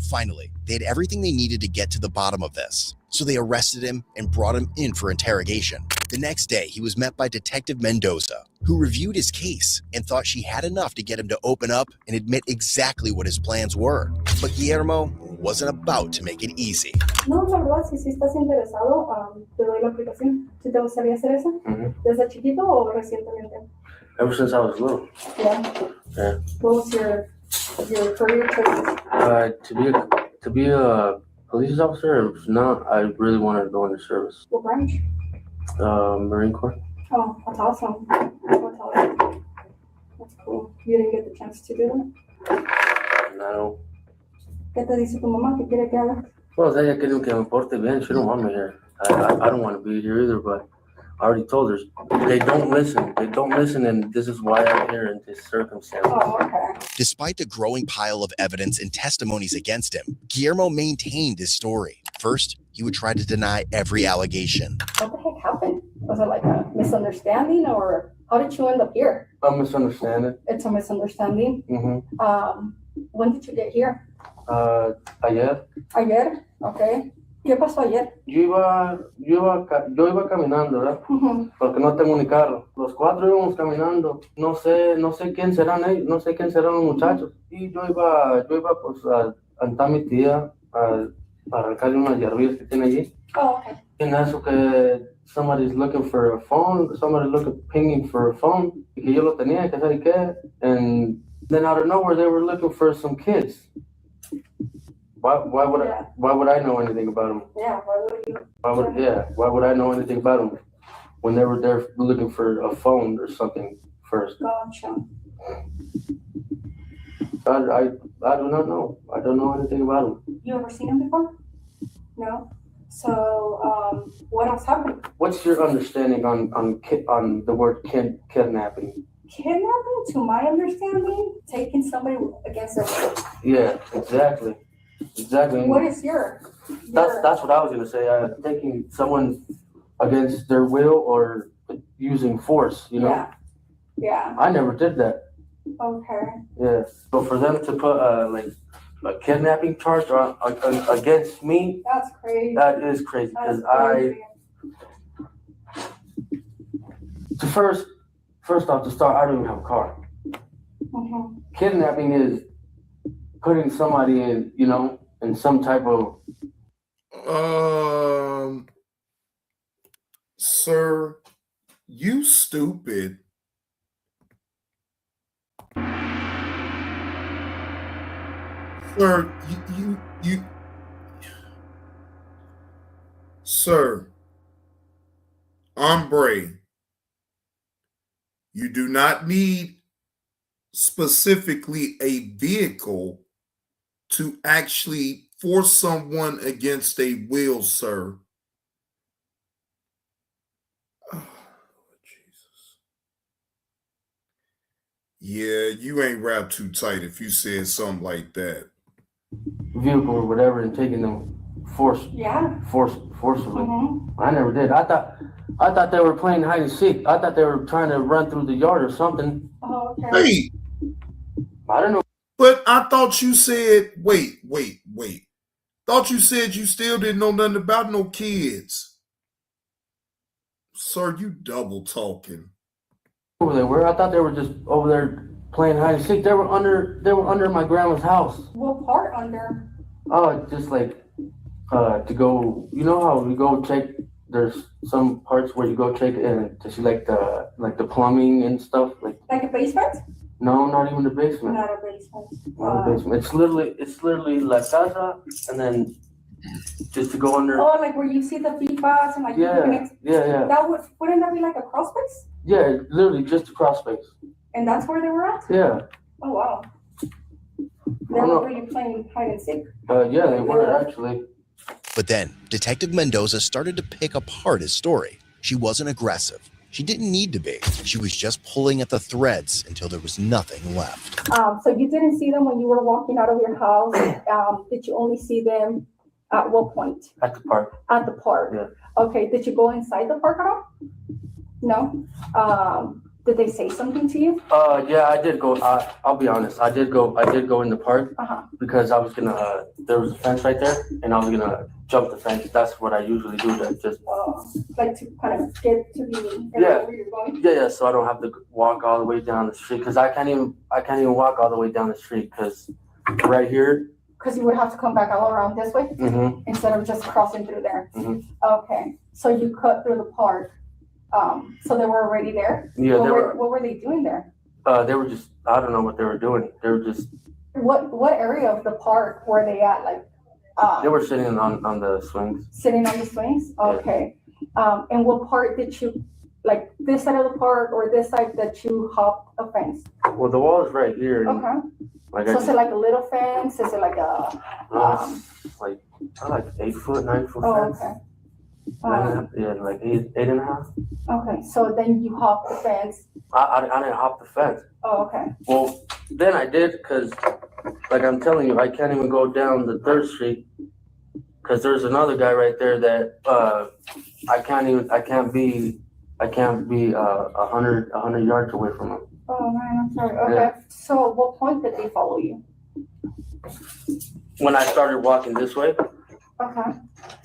Finally, they had everything they needed to get to the bottom of this. So they arrested him and brought him in for interrogation. The next day, he was met by Detective Mendoza, who reviewed his case and thought she had enough to get him to open up and admit exactly what his plans were. But Guillermo wasn't about to make it easy. No, la verdad, si estás interesado, te doy la aplicación. ¿Si te gustaría hacer eso? ¿Desde chiquito o recientemente? Ever since I was little. Yeah. What was your career choice? To be a police officer, if not, I really wanted to go into service. What branch? Marine Corps. Oh, that's awesome. That's cool. You didn't get the chance to do that? No. ¿Qué te dice tu mamá? ¿Qué quiere que haga? Well, ella quiere que me porte bien. She don't want me here. I don't want to be here either, but I already told her. They don't listen. They don't listen, and this is why I'm here in this circumstance. Oh, okay. Despite the growing pile of evidence and testimonies against him, Guillermo maintained his story. First, he would try to deny every allegation. What the heck happened? Was it like a misunderstanding, or how did you end up here? A misunderstanding. It's a misunderstanding. Mm-hmm. When did you get here? Ayer. Ayer? Okay. ¿Qué pasó ayer? Yo iba caminando, ¿verdad? Porque no tengo ni carro. Los 4 íbamos caminando. No sé quién serán ellos, no sé quién serán los muchachos. Y yo iba pues a cantar mi tía, a arrancarle unas hierbillas que tiene allí. Oh, okay. En eso que somebody's looking for a phone, pinging for a phone, y que yo lo tenía, que sabe qué. And then out of nowhere they were looking for some kids. Why would I know anything about them? Yeah, Why would I know anything about them when they were there looking for a phone or something first? Gotcha. I do not know. I don't know anything about them. You ever seen him before? No? So, what else happened? What's your understanding on the word kidnapping? Kidnapping, to my understanding, taking somebody against their will. Yeah, exactly. What is your? That's what I was gonna say. Taking someone against their will or using force. You know. Yeah. I never did that. Okay. Yeah. So for them to put like a kidnapping charge against me, that's crazy. That is crazy because first off to start, I don't even have a car. Mm-hmm. Kidnapping is putting somebody in, you know, in some type of. Sir, you stupid. Sir, you. Sir, hombre, you do not need specifically a vehicle to actually force someone against a will, sir. Oh, Jesus. Yeah, you ain't wrapped too tight if you said something like that. Vehicle or whatever and taking them forcibly. Mm-hmm. I never did. I thought they were playing hide and seek. I thought they were trying to run through the yard or something. Oh, okay. Wait. I don't know. But I thought you said, wait. Thought you said you still didn't know nothing about no kids. Sir, you double talking. Over there, where I thought they were just over there playing hide and seek. They were under my grandma's house. What part under? Oh, just like to go. You know how we go check. There's some parts where you go check and to see like the plumbing and stuff. Like a basement? No, not even the basement. Not a basement. Not a basement. It's literally la casa, and then just to go under. Oh, like where you see the FIFAs and like Yeah. That wouldn't that be like a crawl space? Yeah, literally just a crawl space. And that's where they were at? Yeah. Oh wow. They were really playing hide and seek. Yeah, they were actually. But then Detective Mendoza started to pick apart his story. She wasn't aggressive. She didn't need to be. She was just pulling at the threads until there was nothing left. So you didn't see them when you were walking out of your house. Did you only see them at what point? At the park. At the park. Yeah. Okay. Did you go inside the park at all? No. Did they say something to you? Yeah, I did go. I'll be honest. I did go in the park because I was gonna. There was a fence right there, and I was gonna jump the fence. That's what I usually do. That just like to kind of get to the area where you're going. Yeah. So I don't have to walk all the way down the street because I can't even walk all the way down the street because right here. Because you would have to come back all around this way instead of just crossing through there. Okay. So you cut through the park. So they were already there? Yeah, what were they doing there? They were just, I don't know what they were doing. They were just. What area of the park were they at? Like, they were sitting on the swings. Sitting on the swings? Okay. Yeah. And what part did you, like this side of the park or this side that you hopped a fence? Well, the wall is right here. Okay. So is it like a little fence? Is it like a? like 8 foot, 9 foot fence. Okay. Like eight and a half. Okay, so then you hop the fence. I didn't hop the fence. Oh, okay. Well, then I did because, like I'm telling you, I can't even go down the 3rd Street because there's another guy right there that I can't be 100 yards away from him. Oh man, I'm sorry. Okay. Yeah. So, at what point did they follow you? When I started walking this way. Okay.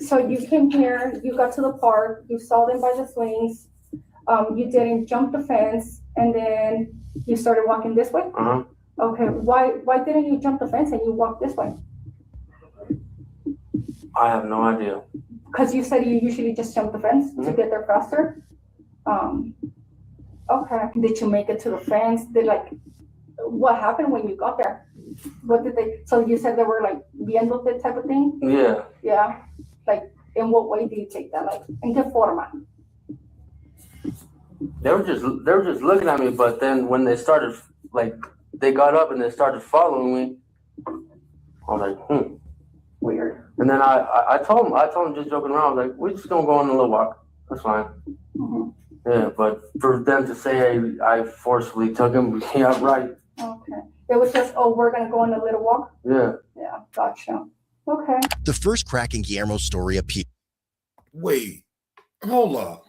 So you came here, you got to the park, you saw them by the swings, you didn't jump the fence, and then you started walking this way? Okay. Why didn't you jump the fence and you walked this way? I have no idea. Because you said you usually just jump the fence to get there faster? Okay. Did you make it to the fence? What happened when you got there? What did they? So you said they were like viéndote type of thing? Yeah. Yeah. Like, in what way do you take that? Like, ¿en qué forma? They were just looking at me, but then when they started, like, they got up and they started following me. I was like, Weird. And then I told him just joking around, like, we're just gonna go on a little walk. That's fine. Mm-hmm. Yeah, but for them to say I forcefully took him, yeah, right. Okay. It was just, oh, we're gonna go on a little walk. Yeah. Yeah, gotcha. Okay. The first crack in Guillermo's story appeared. Wait, hold up.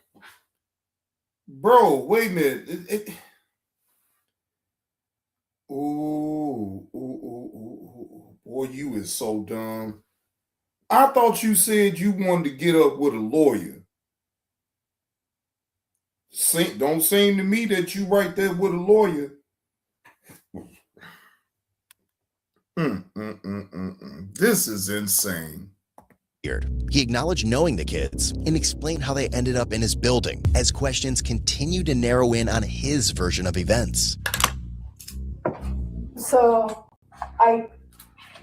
Bro, wait a minute. Ooh, boy, you is so dumb. I thought you said you wanted to get up with a lawyer. Don't seem to me that you right there with a lawyer. This is insane. He acknowledged knowing the kids and explained how they ended up in his building as questions continued to narrow in on his version of events. So I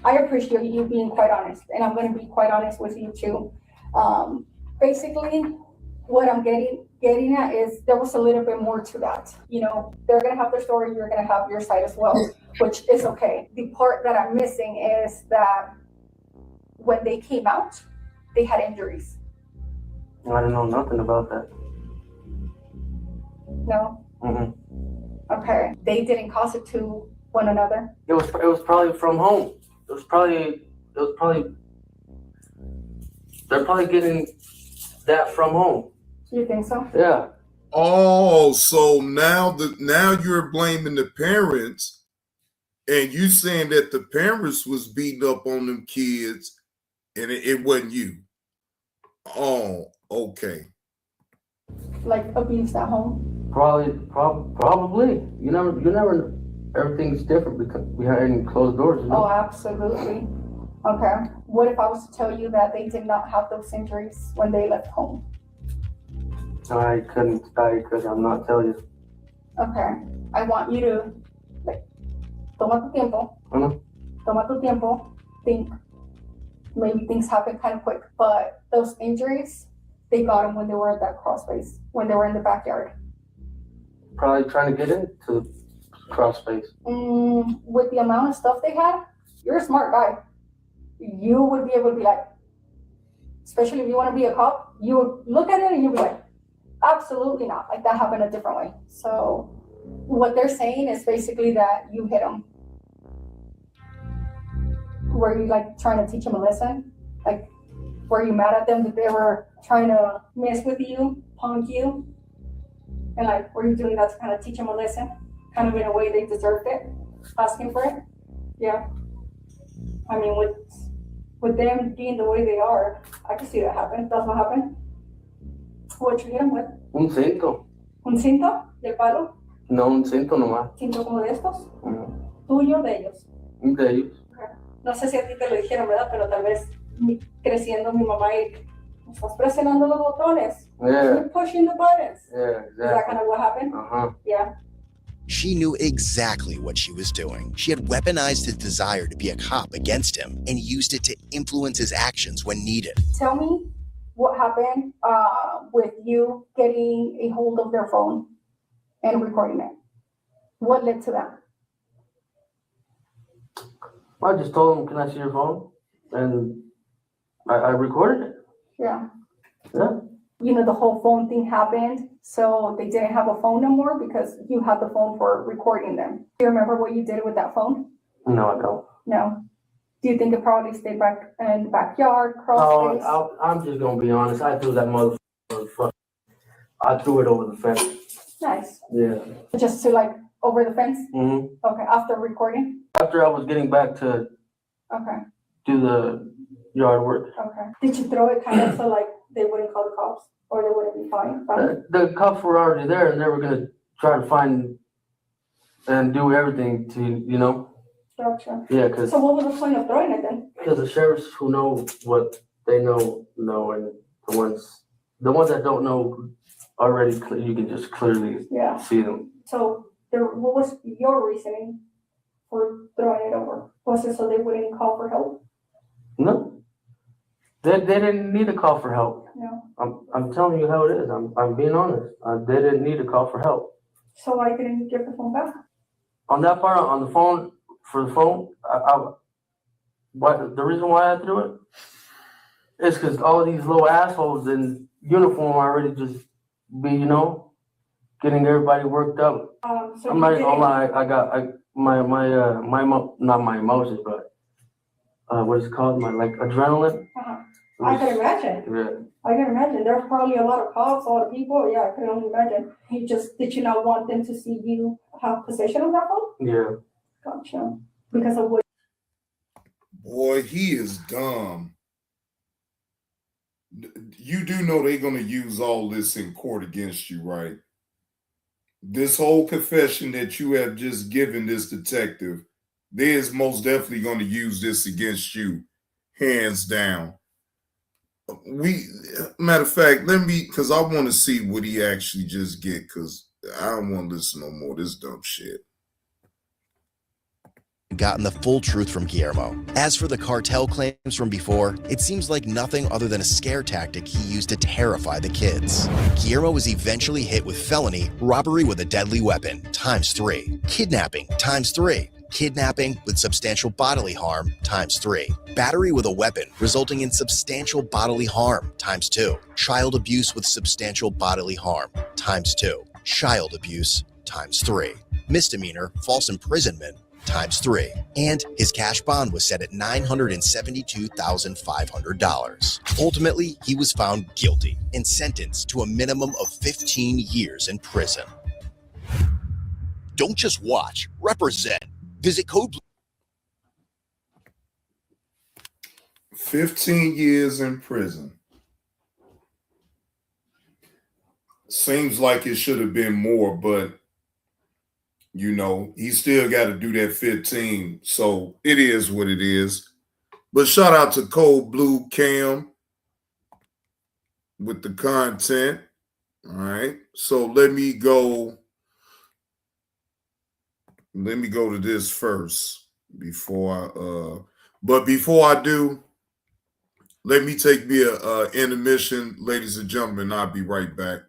appreciate you being quite honest, and I'm going to be quite honest with you too. Basically, what I'm getting at is there was a little bit more to that. You know, they're going to have their story, you're going to have your side as well, which is okay. The part that I'm missing is that when they came out, they had injuries. I don't know nothing about that. No? Mm-hmm. Okay. They didn't cause it to one another? It was probably from home. They're probably getting that from home. You think so? Yeah. Oh, so now you're blaming the parents, and you saying that the parents was beating up on them kids, and it wasn't you. Oh, okay. Like abuse at home? Probably. You never. Everything's different because behind closed doors. You know? Oh, absolutely. Okay. What if I was to tell you that they did not have those injuries when they left home? I couldn't. I'm not telling you. Okay. I want you to, toma tu tiempo. Uh-huh. Toma tu tiempo. Think. Maybe things happen kind of quick, but those injuries, they got them when they were at that crawl space, when they were in the backyard. Probably trying to get into crawl space. With the amount of stuff they had, you're a smart guy. You would be able to be like, especially if you want to be a cop, you would look at it and you'd be like, absolutely not. Like that happened a different way. So what they're saying is basically that you hit them. Were you like trying to teach them a lesson? Like, were you mad at them that they were trying to mess with you, punk you? And like, were you doing that to kind of teach them a lesson? Kind of in a way they deserved it, asking for it? Yeah. I mean, with them being the way they are, I can see that happen. That's what happened. What you hit them with? Un cinto. ¿Un cinto de palo? No, un cinto nomás. ¿Cinto como de estos? ¿Tuyo o de ellos? De ellos. No sé si a ti te lo dijeron, ¿verdad? Pero tal vez creciendo mi mamá y estás presionando los botones. Yeah. You're pushing the buttons. Yeah, exactly. Is that kind of what happened? Uh-huh. Yeah. She knew exactly what she was doing. She had weaponized his desire to be a cop against him and used it to influence his actions when needed. Tell me what happened with you getting a hold of their phone and recording it. What led to that? I just told him, can I see your phone? And I recorded it. Yeah. Yeah. You know, the whole phone thing happened, so they didn't have a phone no more because you had the phone for recording them. Do you remember what you did with that phone? No, I don't. No. Do you think it probably stayed back in the backyard, crawl space? I'm just going to be honest. I threw that motherfucker. I threw it over the fence. Nice. Yeah. Just to like over the fence? Mm-hmm. Okay, after recording? After I was getting back to do the yard work. Okay. Did you throw it kind of so like they wouldn't call the cops or they wouldn't be fine? The cops were already there and they were going to try to find and do everything to, you know. Gotcha. Yeah, because. So what was the point of throwing it then? Because the sheriffs who know what they know, and the ones that don't know already, you can just clearly see them. So what was your reasoning for throwing it over? Was it so they wouldn't call for help? No. They didn't need to call for help. No. I'm telling you how it is. I'm being honest. They didn't need to call for help. So why didn't you give the phone back? On that part, on the phone, for the phone, the reason why I threw it, It's because all these little assholes in uniform already just be, getting everybody worked up. So I'm you not didn't- gonna lie, not my emotions, but what is it called? My like adrenaline. I can imagine. Yeah. I can imagine. There's probably a lot of cops, a lot of people. Yeah, I can only imagine. Did you not want them to see you have possession of that phone? Yeah. Gotcha. Because of what? Boy, he is dumb. You do know they're going to use all this in court against you, right? This whole confession that you have just given this detective, they is most definitely going to use this against you, hands down. Matter of fact, because I want to see what he actually just get, because I don't want to listen no more of this dumb shit. Gotten the full truth from Guillermo. As for the cartel claims from before, it seems like nothing other than a scare tactic he used to terrify the kids. Guillermo was eventually hit with felony robbery with a deadly weapon ×3, kidnapping ×3, kidnapping with substantial bodily harm ×3, battery with a weapon resulting in substantial bodily harm ×2, child abuse with substantial bodily harm ×2, child abuse ×3, misdemeanor false imprisonment ×3, and his cash bond was set at $972,500. Ultimately, he was found guilty and sentenced to a minimum of 15 years in prison. Don't just watch, represent. Visit code 15 years in prison. Seems like it should have been more, but he still got to do that 15. So it is what it is. But shout out to Cold Blue Cam with the content. All right. So let me go to this first before I do, let me take me a intermission, ladies and gentlemen. I'll be right back.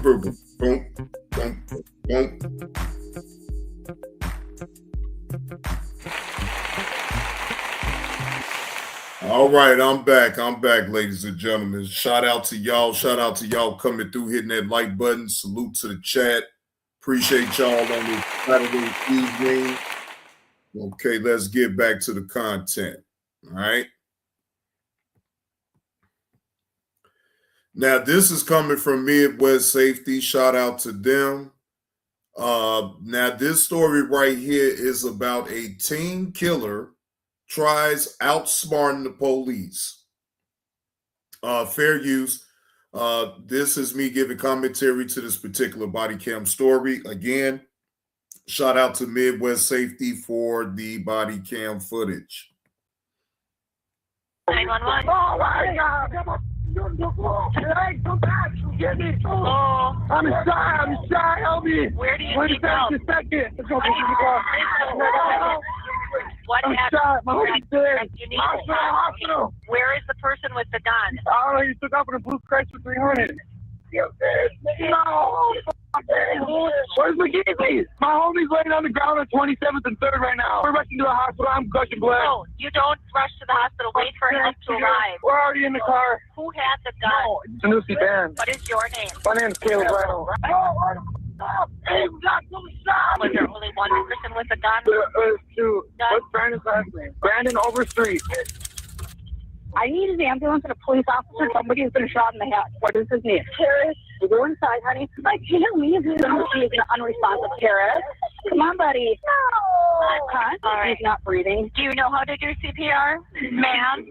Boom, boom, boom, boom. All right, I'm back. I'm back, ladies and gentlemen. Shout out to y'all. Shout out to y'all coming through, hitting that like button. Salute to the chat. Appreciate y'all on this Saturday evening. Okay, let's get back to the content. All right. Now, this is coming from Midwest Safety. Shout out to them. Now, this story right here is about a teen killer tries outsmarting the police. Fair use. This is me giving commentary to this particular body cam story. Again, shout out to Midwest Safety for the body cam footage. 911. Oh my God! Hey, come back! Get me! Oh, I'm inside. Help me! Where do you need help? Just a second. Let's go. What happened? My homie's dead. Hospital. Where is the person with the gun? Oh, he took off in a blue Chrysler 300. No! Where's McKeezy? My homie's laying on the ground on 27th and 3rd right now. We're rushing to the hospital. I'm gushing blood. No, you don't rush to the hospital. Wait for him to arrive. We're already in the car. Who had the gun? No, it's a Lucy band. What is your name? My name's Caleb Randall. Hey, we got some shots. Was there only one person with a gun? There's two. What's Brandon's last name? Brandon Overstreet. I need an ambulance and a police officer. Somebody has been shot in the head. What is his name? Paris. Go inside, honey. I can't leave him. He's an unresponsive. Paris. Come on, buddy. No. Huh? All right. He's not breathing. Do you know how to do CPR, ma'am?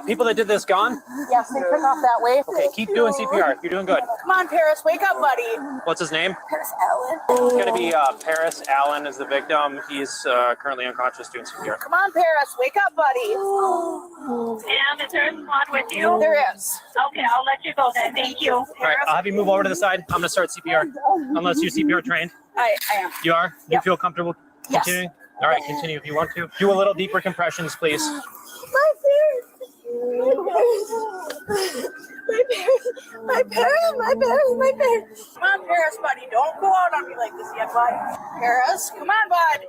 People that did this gone? Yes, they took off that way. Okay, keep doing CPR. You're doing good. Come on, Paris. Wake up, buddy. What's his name? Paris Allen. It's going to be Paris Allen is the victim. He's currently unconscious doing CPR. Come on, Paris. Wake up, buddy. Ma'am, is there a squad with you? There is. Okay, I'll let you go then. Thank you. All right, I'll have you move over to the side. I'm going to start CPR. Unless you're CPR trained. I am. You are? Do you feel comfortable Yes. continuing? All right, continue if you want to. Do a little deeper compressions, please. My parents. Come on, Paris, buddy. Don't go out on me like this yet, bud. Paris, come on, bud.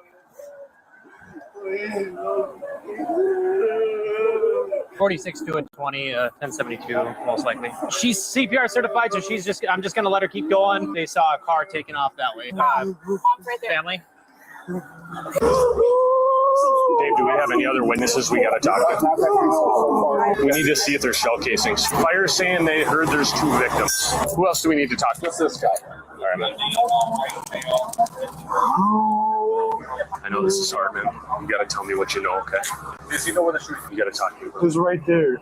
46 to a 20, 1072, most likely. She's CPR certified, so I'm just going to let her keep going. They saw a car taking off that way. Family? Dave, do we have any other witnesses we got to talk to? We need to see if there's shell casings. Fire saying they heard there's 2 victims. Who else do we need to talk to? What's this guy? All right, man. know this is hard, man. You gotta tell me what you know, okay? Does he know where the shooting? You gotta talk to me. It was right there.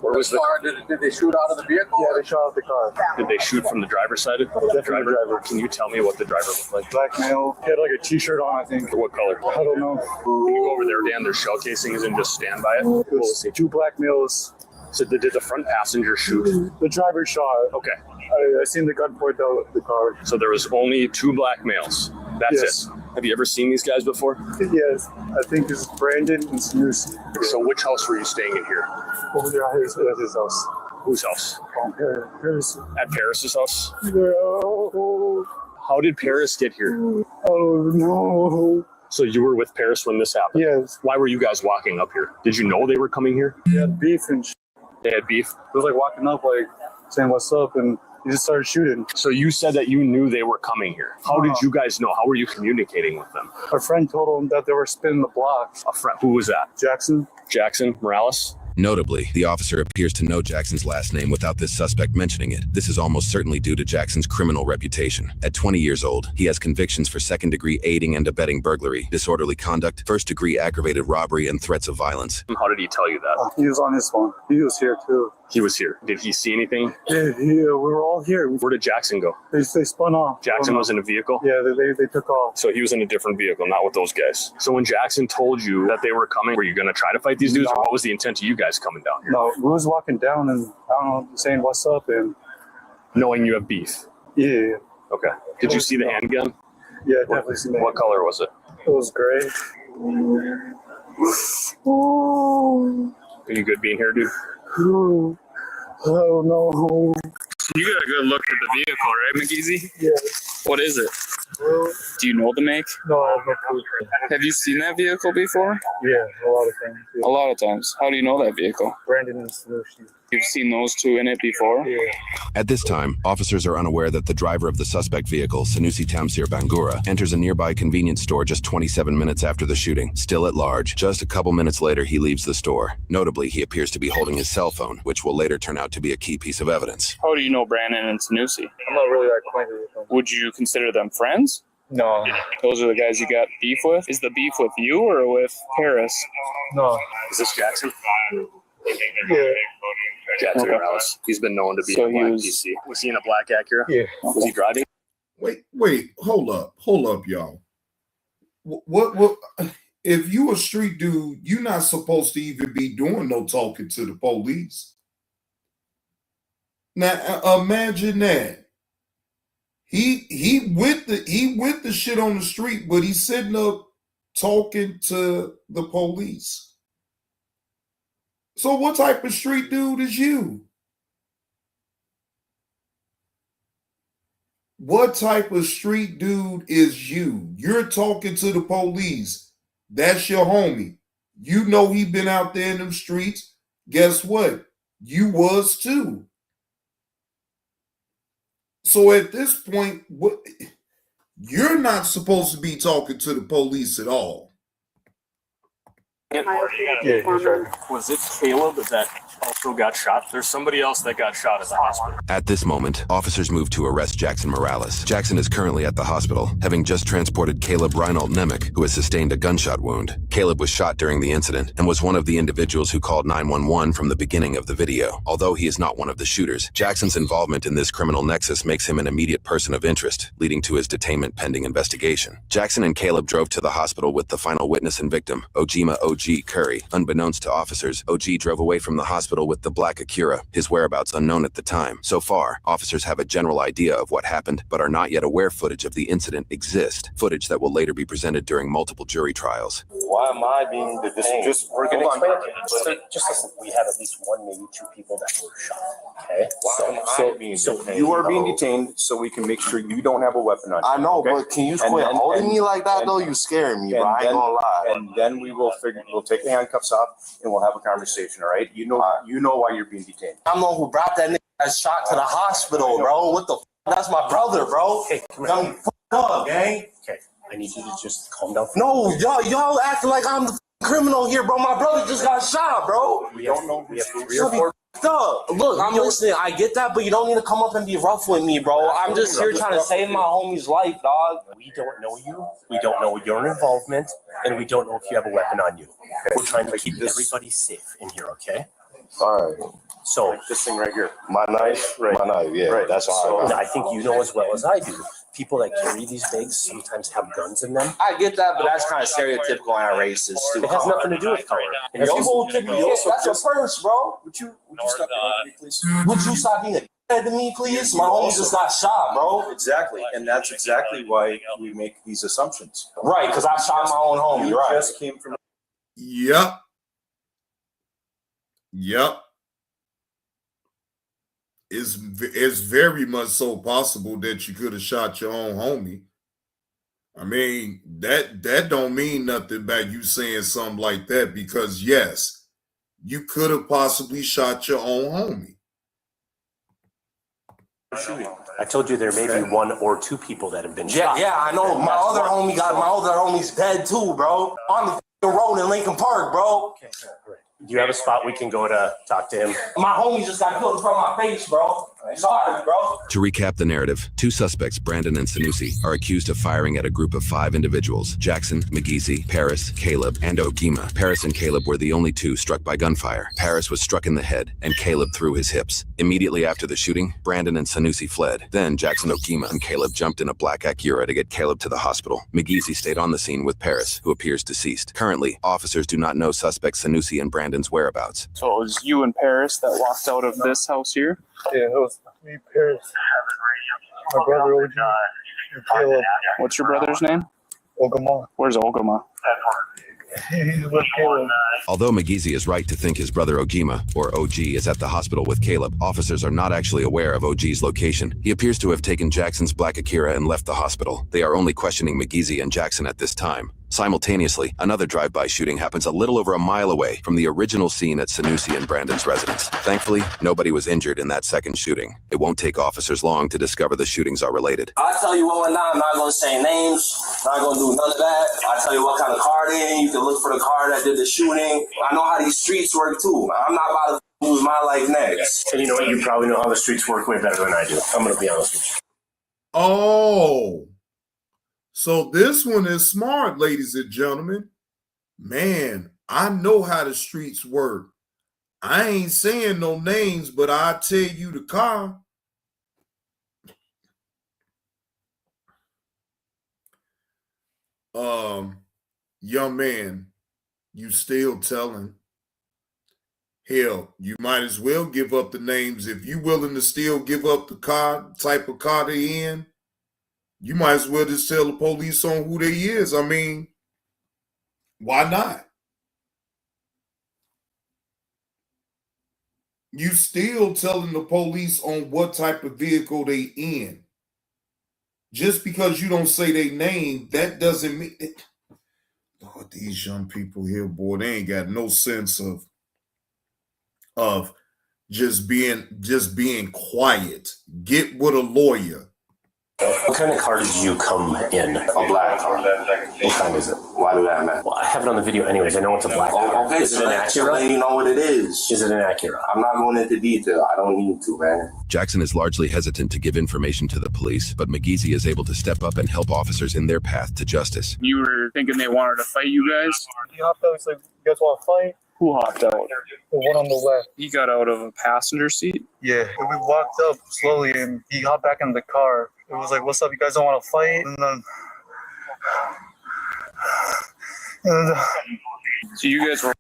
Where was the car? Did they shoot out of the vehicle? Yeah, they shot out the car. Did they shoot from the driver's side? Definitely driver. Can you tell me what the driver looked like? Black male. He had like a t-shirt on, I think. What color? I don't know. Can you go over there, Dan? There's shell casings and just stand by it. It was 2 black males. So did the front passenger shoot? The driver shot. Okay. I seen the gun point out the car. So there was only 2 black males. That's Yes. it. Have you ever seen these guys before? Yes, I think it's Brandon and Snoozy. So which house were you staying in here? Over there at his house. Whose house? Paris. At Paris's house? No. How did Paris get here? Oh, no. So you were with Paris when this happened? Yes. Why were you guys walking up here? Did you know they were coming here? He had beef and They had beef? It was like walking up, like saying, "What's up?" and he just started shooting. So you said that you knew they were coming here. How did you guys know? How were you communicating with them? A friend told him that they were spinning the block. A friend? Who was that? Jackson. Jackson Morales? Notably, the officer appears to know Jackson's last name without this suspect mentioning it. This is almost certainly due to Jackson's criminal reputation. At 20 years old, he has convictions for second-degree aiding and abetting burglary, disorderly conduct, first-degree aggravated robbery, and threats of violence. How did he tell you that? He was on his phone. He was here too. He was here. Did he see anything? Yeah, we were all here. Where did Jackson go? They spun off. Jackson was in a vehicle? Yeah, they took off. So he was in a different vehicle, not with those guys. So when Jackson told you that they were coming, were you going to try to fight these dudes? No. Or what was the intent of you guys coming down here? No, we was walking down and, I don't know, saying what's up and... Knowing you have beef? Yeah. Okay. Did you see the handgun? Yeah, definitely seen that. What color was it? It was gray. Are you good being here, dude? Oh, no. You got a good look at the vehicle, right, McGeezy? Yeah. What is it? Do you know the make? No, I have no clue. Have you seen that vehicle before? Yeah, a lot of times. Yeah. A lot of times. How do you know that vehicle? Brandon and Snoozy. You've seen those two in it before? Yeah. At this time, officers are unaware that the driver of the suspect vehicle, Sanusi Tamsir Bangura, enters a nearby convenience store just 27 minutes after the shooting, still at large. Just a couple minutes later, he leaves the store. Notably, he appears to be holding his cell phone, which will later turn out to be a key piece of evidence. How do you know Brandon and Sanusi? I'm not really acquainted with them. Would you consider them friends? No. Those are the guys you got beef with? Is the beef with you or with Paris? No. Is this Jackson? Yeah. Jackson Okay. Morales. He's been known to be So in a he black was- DC. Was he in a black Acura? Yeah. Was he driving? Wait, hold up, y'all. What? If you a street dude, you're not supposed to even be doing no talking to the police. Now imagine that. He with the shit on the street, but he's sitting up talking to the police. So what type of street dude is you? What type of street dude is you? You're talking to the police. That's your homie. You know he been out there in them streets. Guess what? You was too. So at this point, you're not supposed to be talking to the police at all. Yeah, sure. Was it Caleb that also got shot? There's somebody else that got shot at the hospital. At this moment, officers move to arrest Jackson Morales. Jackson is currently at the hospital, having just transported Caleb Reinald Nemec, who has sustained a gunshot wound. Caleb was shot during the incident and was one of the individuals who called 911 from the beginning of the video. Although he is not one of the shooters, Jackson's involvement in this criminal nexus makes him an immediate person of interest, leading to his detainment pending investigation. Jackson and Caleb drove to the hospital with the final witness and victim, Ojima OG Curry. Unbeknownst to officers, OG drove away from the hospital with the black Acura, his whereabouts unknown at the time. So far, officers have a general idea of what happened, but are not yet aware footage of the incident exists, footage that will later be presented during multiple jury trials. Why am I being detained? We're going to explain it. Just listen, we have at least one, maybe two people that were shot. Okay? So you are being detained so we can make sure you don't have a weapon on you. I know, okay? but can you quit holding me like that, though? You scaring me, bro. I ain't gonna lie. And then we'll take the handcuffs off and we'll have a conversation, all right? You know why you're being detained. I'm the one who brought that nigga that shot to the hospital, bro. What the f? That's my brother, bro. Okay, come Young here. f up, gang. Okay, I need you to just calm down. No, y'all acting like I'm the f- criminal here, bro. My brother just got shot, bro. We don't know. We have 3 or 4 Look, I'm listening. I get that, but you don't need to come up and be rough with me, bro. I'm just here trying to save my homie's life, dog. We don't know you. We don't know your involvement, and we don't know if you have a weapon on you. We're trying to keep everybody safe in here, okay? All right. So like this thing right here. My knife? Right. My knife, yeah. Right. That's all so I think you know as well as I do. People that carry these bags sometimes have guns in them. I get that, but that's kind of stereotypical and racist, too. It has nothing to do with color. And people could be that's your purse, bro. Would you stop being me, please? Would you stop being a to me, please? My homie just got shot, bro. Exactly. And that's exactly why we make these assumptions. Right, because I shot my own homie, You right? just came from. Yep. It's very much so possible that you could have shot your own homie. I mean, that don't mean nothing about you saying something like that, because yes, you could have possibly shot your own homie. I told you there may be one or two people that have been shot. Yeah, I know. My other homie's dead too, bro. On the road in Lincoln Park, bro. Okay, all right. Do you have a spot we can go to talk to him? My homie just got killed in front of my face, bro. Sorry, bro. To recap the narrative, two suspects, Brandon and Sanusi, are accused of firing at a group of 5 individuals: Jackson, McGeezy, Paris, Caleb, and Ogima. Paris and Caleb were the only two struck by gunfire. Paris was struck in the head, and Caleb through his hips. Immediately after the shooting, Brandon and Sanusi fled. Then Jackson, Ogima, and Caleb jumped in a black Acura to get Caleb to the hospital. McGeezy stayed on the scene with Paris, who appears deceased. Currently, officers do not know suspects Sanusi and Brandon's whereabouts. So it was you and Paris that walked out of this house here? Yeah, it was me, Paris, my brother OG, and Caleb. What's your brother's name? Ogama. Where's Ogama? He's with Caleb. Although McGeezy is right to think his brother Ogima, or OG, is at the hospital with Caleb, officers are not actually aware of OG's location. He appears to have taken Jackson's black Acura and left the hospital. They are only questioning McGeezy and Jackson at this time. Simultaneously, another drive-by shooting happens a little over a mile away from the original scene at Sanusi and Brandon's residence. Thankfully, nobody was injured in that second shooting. It won't take officers long to discover the shootings are related. I tell you what went down. I'm not going to say names. Not going to do none of that. I tell you what kind of car they in. You can look for the car that did the shooting. I know how these streets work too. I'm not about to lose my life next. And you know what? You probably know how the streets work way better than I do. I'm going to be honest with you. Oh, so this one is smart, ladies and gentlemen. Man, I know how the streets work. I ain't saying no names, but I'll tell you the car. Young man, you still telling. Hell, you might as well give up the names. If you willing to still give up the car, type of car they in, you might as well just tell the police on who they is. I mean, why not? You still telling the police on what type of vehicle they in. Just because you don't say their name, that doesn't mean it. Lord, these young people here, boy, they ain't got no sense of just being quiet. Get with a lawyer. What kind of car did you come in? A black car. What kind is it? Why do that matter? Well, I have it on the video anyways. I know it's a black car. Okay, Is it an so Acura? then you know what it is. Is it an Acura? I'm not going into detail. I don't need to, man. Jackson is largely hesitant to give information to the police, but McGeezy is able to step up and help officers in their path to justice. You were thinking they wanted to fight you guys? He hopped out. He's like, "You guys want to fight?" Who hopped out? The one on the left. He got out of a passenger seat? Yeah, and we walked up slowly, and he hopped back in the car. It was like, "What's up? You guys don't want to fight?" And then, So you guys were...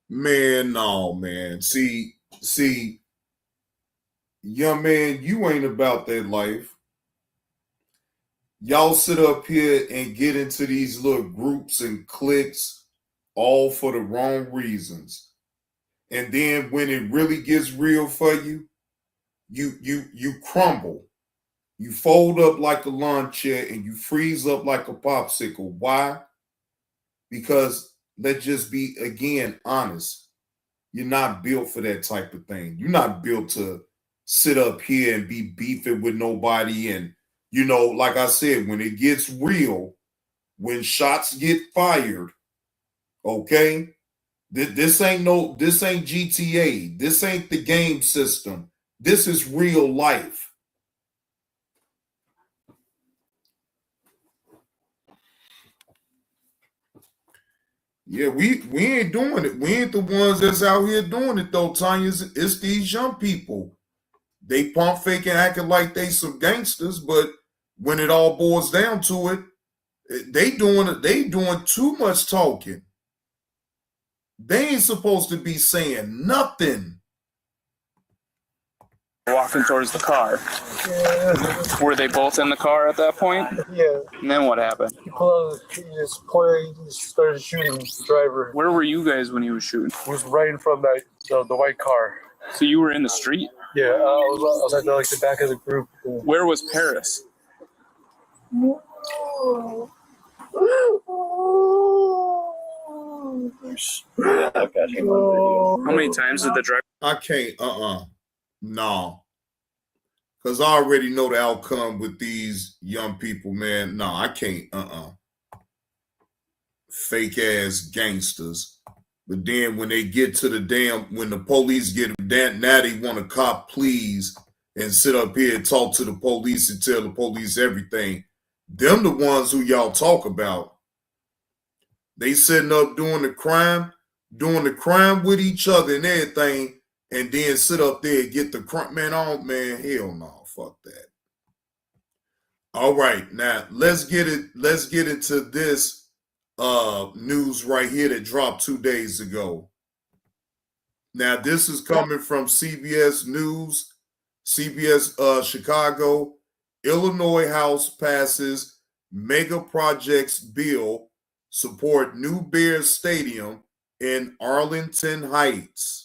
Man, no, man. See, young man, you ain't about that life. Y'all sit up here and get into these little groups and cliques all for the wrong reasons. And then when it really gets real for you, you crumble. You fold up like a lawn chair and you freeze up like a popsicle. Why? Because let's just be, again, honest. You're not built for that type of thing. You're not built to sit up here and be beefing with nobody. And, you know, like I said, when it gets real, when shots get fired, okay, This ain't GTA. This ain't the game system. This is real life. Yeah, we ain't doing it. We ain't the ones that's out here doing it though, Tanya. It's these young people. They pump faking, acting like they some gangsters, but when it all boils down to it, they doing too much talking. They ain't supposed to be saying nothing. Walking towards the car. Yeah. Were they both in the car at that point? Yeah. And then what happened? He just started shooting the driver. Where were you guys when he was shooting? He was right in front of the white car. So you were in the street? Yeah, I was at the back of the group. Where was Paris? How many times did the driver? I can't. No. Because I already know the outcome with these young people, man. No, I can't. Fake ass gangsters. But then when they get to when the police get them, now they want to cop please and sit up here and talk to the police and tell the police everything. Them the ones who y'all talk about. They sitting up doing the crime with each other and everything, and then sit up there and get the crime. Man, hell no, fuck that. All right, now let's get into this news right here that dropped 2 days ago. Now this is coming from CBS News, CBS Chicago. Illinois House passes mega projects bill, support new Bears stadium in Arlington Heights.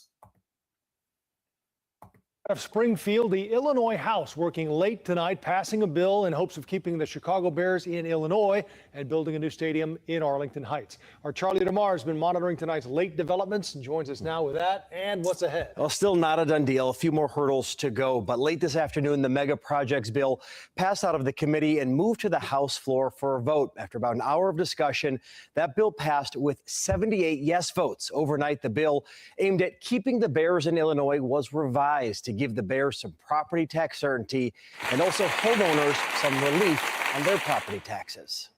Of Springfield, the Illinois House working late tonight, passing a bill in hopes of keeping the Chicago Bears in Illinois and building a new stadium in Arlington Heights. Our Charlie DeMar has been monitoring tonight's late developments and joins us now with that and what's ahead. Well, still not a done deal. A few more hurdles to go. But late this afternoon, the mega projects bill passed out of the committee and moved to the House floor for a vote. After about an hour of discussion, that bill passed with 78 yes votes. Overnight, the bill aimed at keeping the Bears in Illinois was revised to give the Bears some property tax certainty and also homeowners some relief on their property taxes.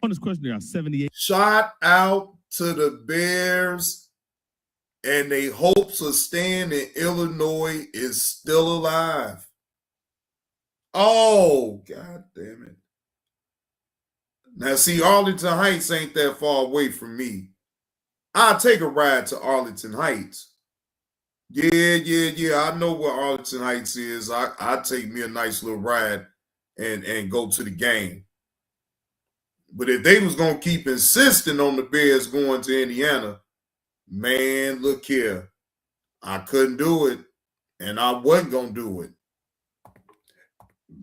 On this question, there are 78. Shout out to the Bears, and they hopes of staying in Illinois is still alive. Oh, God damn it. Now, see, Arlington Heights ain't that far away from me. I'll take a ride to Arlington Heights. Yeah. I know where Arlington Heights is. I take me a nice little ride and go to the game. But if they was going to keep insisting on the Bears going to Indiana, man, look here. I couldn't do it, and I wasn't going to do it.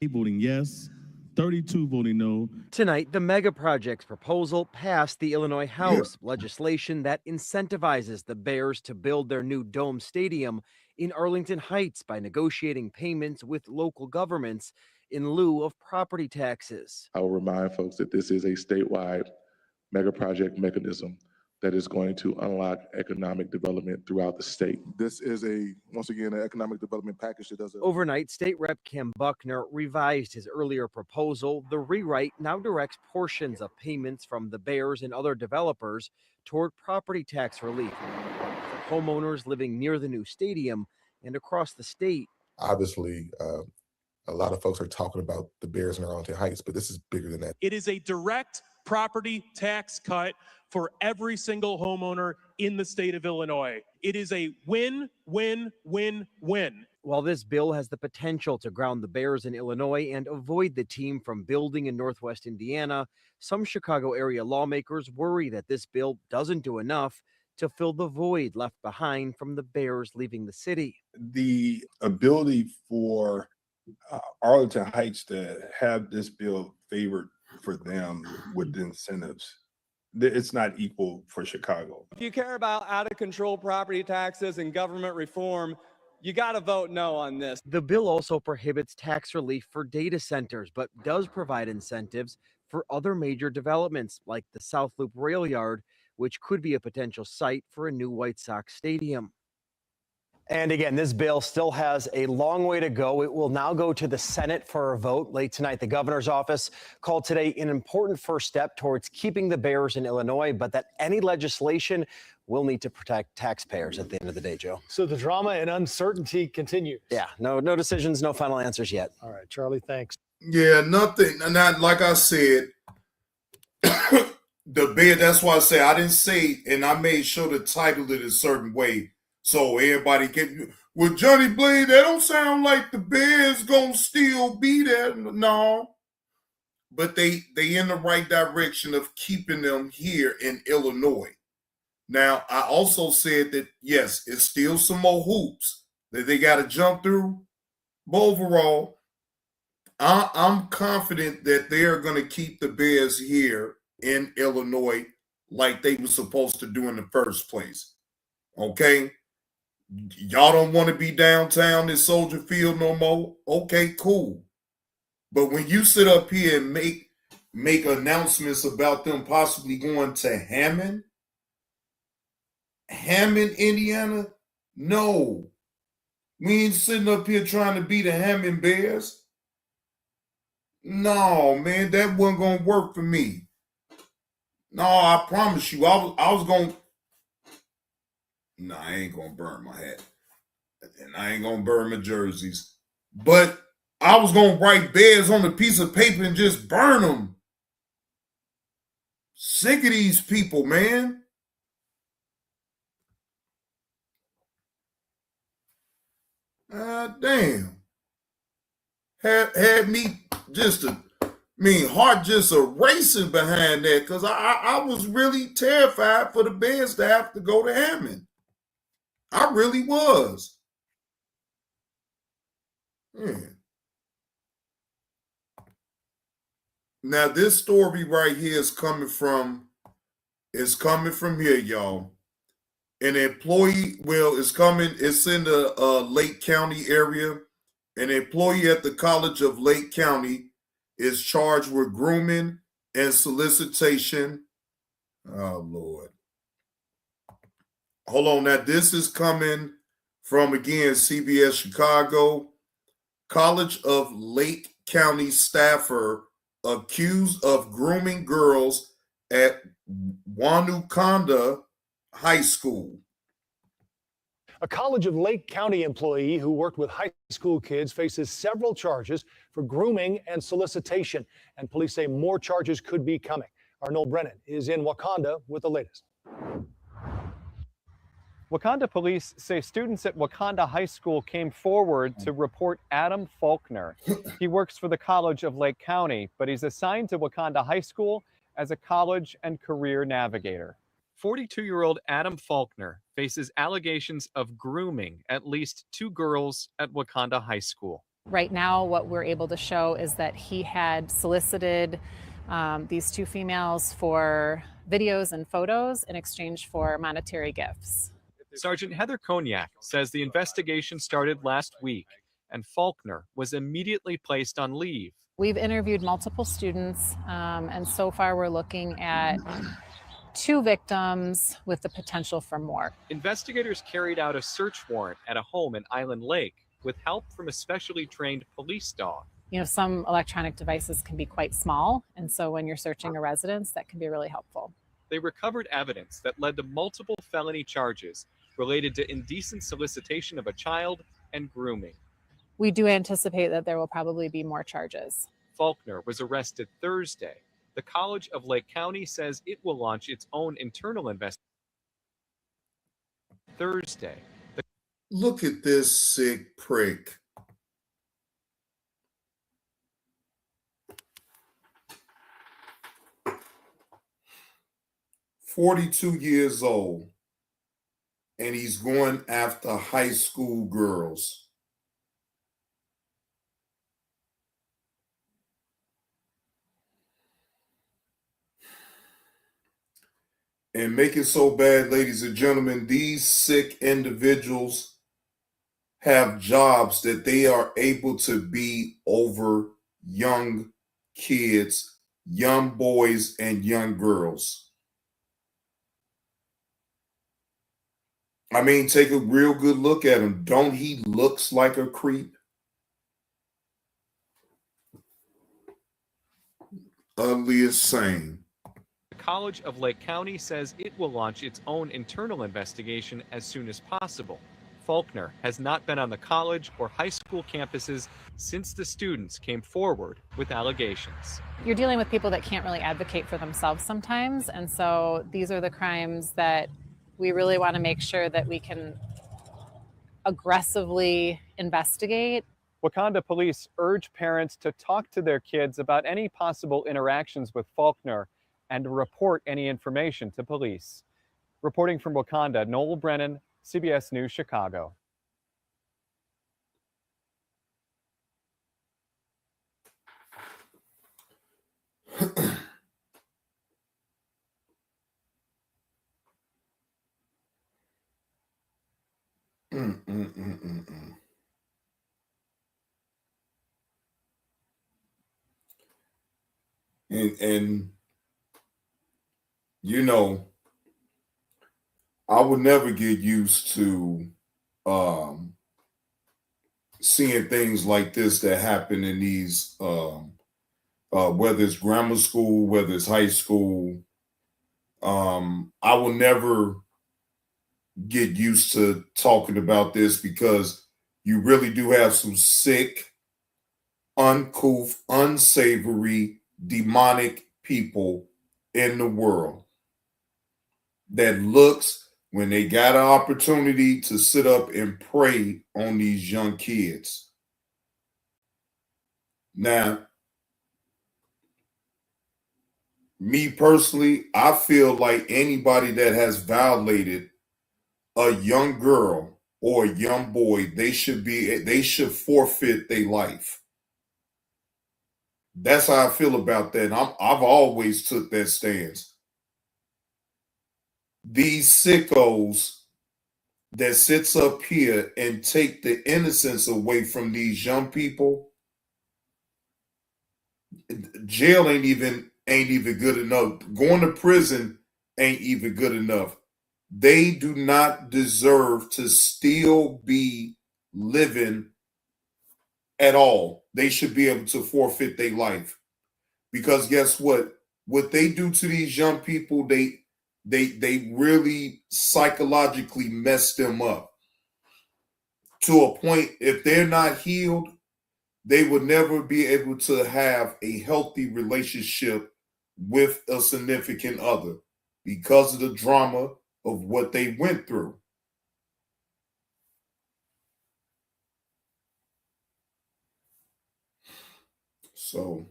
Voting yes, 32 voting no. Tonight, the mega projects proposal passed the Illinois House, legislation that incentivizes the Bears to build their new dome stadium in Arlington Heights by negotiating payments with local governments in lieu of property taxes. I will remind folks that this is a statewide mega project mechanism that is going to unlock economic development throughout the state. This is once again, an economic development package that does Overnight, State Rep Cam Buckner revised his earlier proposal. The rewrite now directs portions of payments from the Bears and other developers toward property tax relief for homeowners living near the new stadium and across the state. Obviously, a lot of folks are talking about the Bears in Arlington Heights, but this is bigger than that. It is a direct property tax cut for every single homeowner in the state of Illinois. It is a win, win, win, win. While this bill has the potential to ground the Bears in Illinois and avoid the team from building in Northwest Indiana, some Chicago area lawmakers worry that this bill doesn't do enough to fill the void left behind from the Bears leaving the city. The ability for Arlington Heights to have this bill favored for them with the incentives, it's not equal for Chicago. If you care about out of control property taxes and government reform, you got to vote no on this. The bill also prohibits tax relief for data centers, but does provide incentives for other major developments like the South Loop Rail Yard, which could be a potential site for a new White Sox stadium. And again, this bill still has a long way to go. It will now go to the Senate for a vote late tonight. The governor's office called today an important first step towards keeping the bears in Illinois, but that any legislation will need to protect taxpayers at the end of the day, Joe. So the drama and uncertainty continues. Yeah, no decisions, no final answers yet. All right, Charlie, thanks. Yeah, nothing. Not like I said, the bear. That's why I say I didn't say, and I made sure to title it a certain way so everybody can. With Johnny Blade, that don't sound like the Bears gonna still be there. No, but they in the right direction of keeping them here in Illinois. Now, I also said that, yes, it's still some more hoops that they got to jump through. But overall, I'm confident that they're going to keep the Bears here in Illinois like they were supposed to do in the first place. Okay? Y'all don't want to be downtown in Soldier Field no more? Okay, cool. But when you sit up here and make announcements about them possibly going to Hammond, Indiana? No. We ain't sitting up here trying to be the Hammond Bears. No, man, that wasn't going to work for me. No, I promise you, I was going to... No, I ain't going to burn my hat. And I ain't going to burn my jerseys. But I was going to write Bears on a piece of paper and just burn them. Sick of these people, man. Damn. Had me just heart just a racing behind that because I was really terrified for the Bears to have to go to Hammond. I really was. Now this story right here is coming from here, y'all. An employee, it's in the Lake County area. An employee at the College of Lake County is charged with grooming and solicitation. Oh, Lord. Hold on. Now, this is coming from, again, CBS Chicago. College of Lake County staffer accused of grooming girls at Wanukonda High School. A College of Lake County employee who worked with high school kids faces several charges for grooming and solicitation, and police say more charges could be coming. Arnold Brennan is in Wakanda with the latest. Wakanda police say students at Wakanda High School came forward to report Adam Faulkner. He works for the College of Lake County, but he's assigned to Wakanda High School as a college and career navigator. 42-year-old Adam Faulkner faces allegations of grooming at least 2 girls at Wakanda High School. Right now, what we're able to show is that he had solicited these 2 females for videos and photos in exchange for monetary gifts. Sergeant Heather Konyak says the investigation started last week, and Faulkner was immediately placed on leave. We've interviewed multiple students, and so far we're looking at 2 victims with the potential for more. Investigators carried out a search warrant at a home in Island Lake with help from a specially trained police dog. You know, some electronic devices can be quite small, and so when you're searching a residence, that can be really helpful. They recovered evidence that led to multiple felony charges related to indecent solicitation of a child and grooming. We do anticipate that there will probably be more charges. Faulkner was arrested Thursday. The College of Lake County says it will launch its own internal investigation Thursday. Look at this sick prick. "42 years old, and he's going after high school girls." And make it so bad, ladies and gentlemen, these sick individuals have jobs that they are able to be over young kids, young boys, and young girls. I mean, take a real good look at him. Don't he looks like a creep? Ugly insane. The College of Lake County says it will launch its own internal investigation as soon as possible. Faulkner has not been on the college or high school campuses since the students came forward with allegations. You're dealing with people that can't really advocate for themselves sometimes, and so these are the crimes that we really want to make sure that we can aggressively investigate. Wakanda police urge parents to talk to their kids about any possible interactions with Faulkner and report any information to police. Reporting from Wakanda, Noel Brennan, CBS News, Chicago. And you know, I would never get used to seeing things like this that happen in these whether it's grammar school, whether it's high school. I will never get used to talking about this because you really do have some sick, uncouth, unsavory, demonic people in the world that looks when they got an opportunity to sit up and prey on these young kids. Now, me personally, I feel like anybody that has violated a young girl or a young boy, they should forfeit their life. That's how I feel about that. And I've always took that stance. These sickos that sits up here and take the innocence away from these young people, jail ain't even good enough. Going to prison ain't even good enough. They do not deserve to still be living at all. They should be able to forfeit their life. Because guess what? What they do to these young people, they really psychologically mess them up. To a point, if they're not healed, they would never be able to have a healthy relationship with a significant other because of the drama of what they went through. So,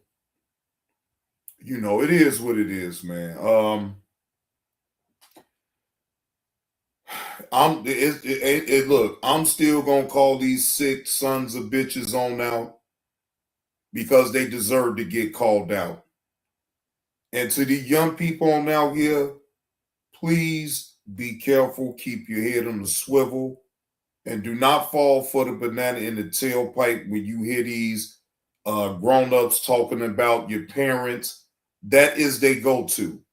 you know, it is what it is, man. Look, I'm still gonna call these sick sons of bitches on out because they deserve to get called out. And to the young people on out here, please be careful, keep your head on the swivel, and do not fall for the banana in the tailpipe when you hear these grown-ups talking about your parents. That is their go-to.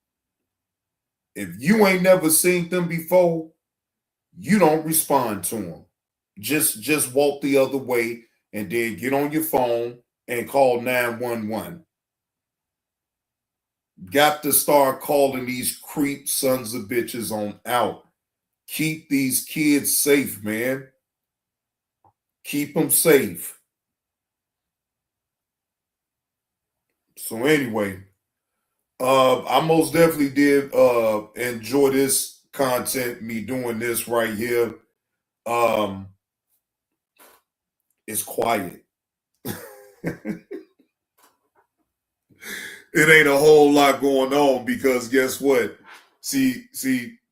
If you ain't never seen them before, you don't respond to them. Just walk the other way and then get on your phone and call 911. Got to start calling these creep sons of bitches on out. Keep these kids safe, man. Keep them safe. So anyway, I most definitely did enjoy this content, me doing this right here. It's quiet. It ain't a whole lot going on because guess what? See,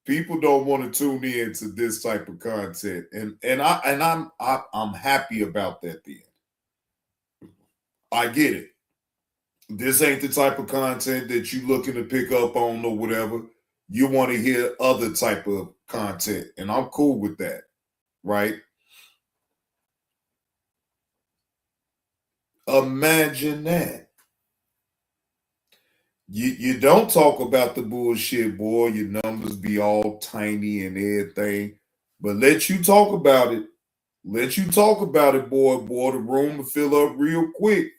people don't want to tune in to this type of content, and I'm happy about that. Then I get it. This ain't the type of content that you looking to pick up on or whatever. You want to hear other type of content, and I'm cool with that, right? Imagine that. You don't talk about the bullshit, boy. Your numbers be all tiny and everything. But let you talk about it. Let you talk about it, boy. Boy, the room will fill up real quick.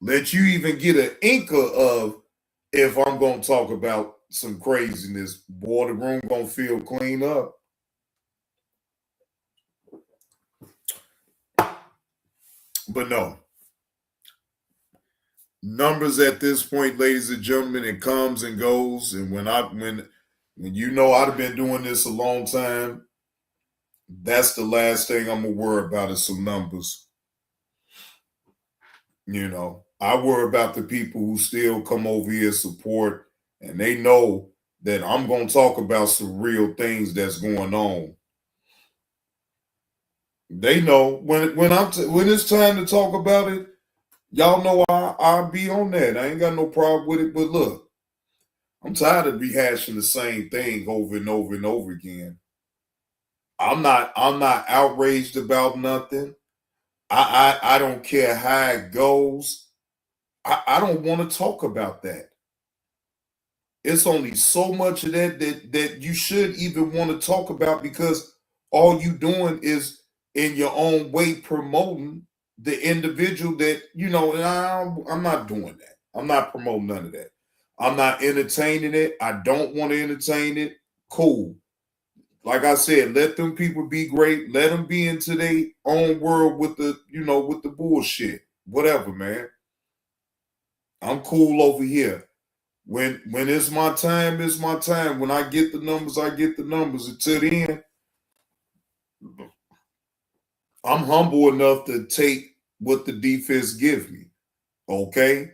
Let you even get an inkle of if I'm going to talk about some craziness. Boy, the room going to feel clean up. But no. Numbers at this point, ladies and gentlemen, it comes and goes. And when you know I've been doing this a long time, that's the last thing I'm gonna worry about is some numbers. You know, I worry about the people who still come over here support, and they know that I'm gonna talk about some real things that's going on. They know when it's time to talk about it. Y'all know I'll be on that. I ain't got no problem with it. But look, I'm tired of rehashing the same thing over and over and over again. I'm not outraged about nothing. I don't care how it goes. I don't want to talk about that. It's only so much of that you should even want to talk about, because all you doing is in your own way promoting the individual that, you know, and I'm not doing that. I'm not promoting none of that. I'm not entertaining it. I don't want to entertain it. Cool. Like I said, let them people be great. Let them be into their own world with the, you know, with the bullshit. Whatever, man. I'm cool over here. When it's my time, it's my time. When I get the numbers, I get the numbers. Until then, I'm humble enough to take what the defense gives me. Okay?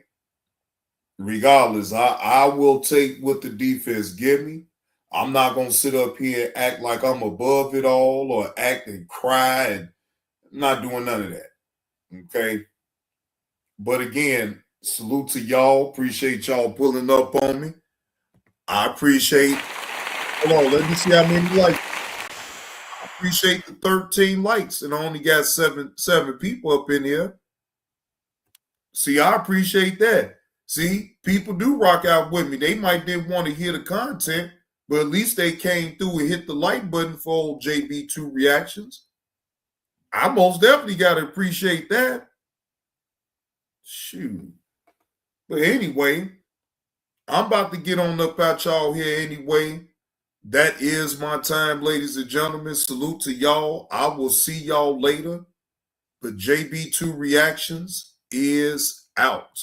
Regardless, I will take what the defense give me. I'm not going to sit up here and act like I'm above it all or act and cry, and I'm not doing none of that. Okay? But again, salute to y'all. Appreciate y'all pulling up on me. I appreciate, hold on, let me see how many likes. I appreciate the 13 likes, and I only got seven people up in here. See, I appreciate that. See, people do rock out with me. They might didn't want to hear the content, but at least they came through and hit the like button for old JB2 reactions. I most definitely got to appreciate that. Shoot. But anyway, I'm about to get on up out y'all here anyway. That is my time, ladies and gentlemen. Salute to y'all. I will see y'all later. But JB2 Reactions is out.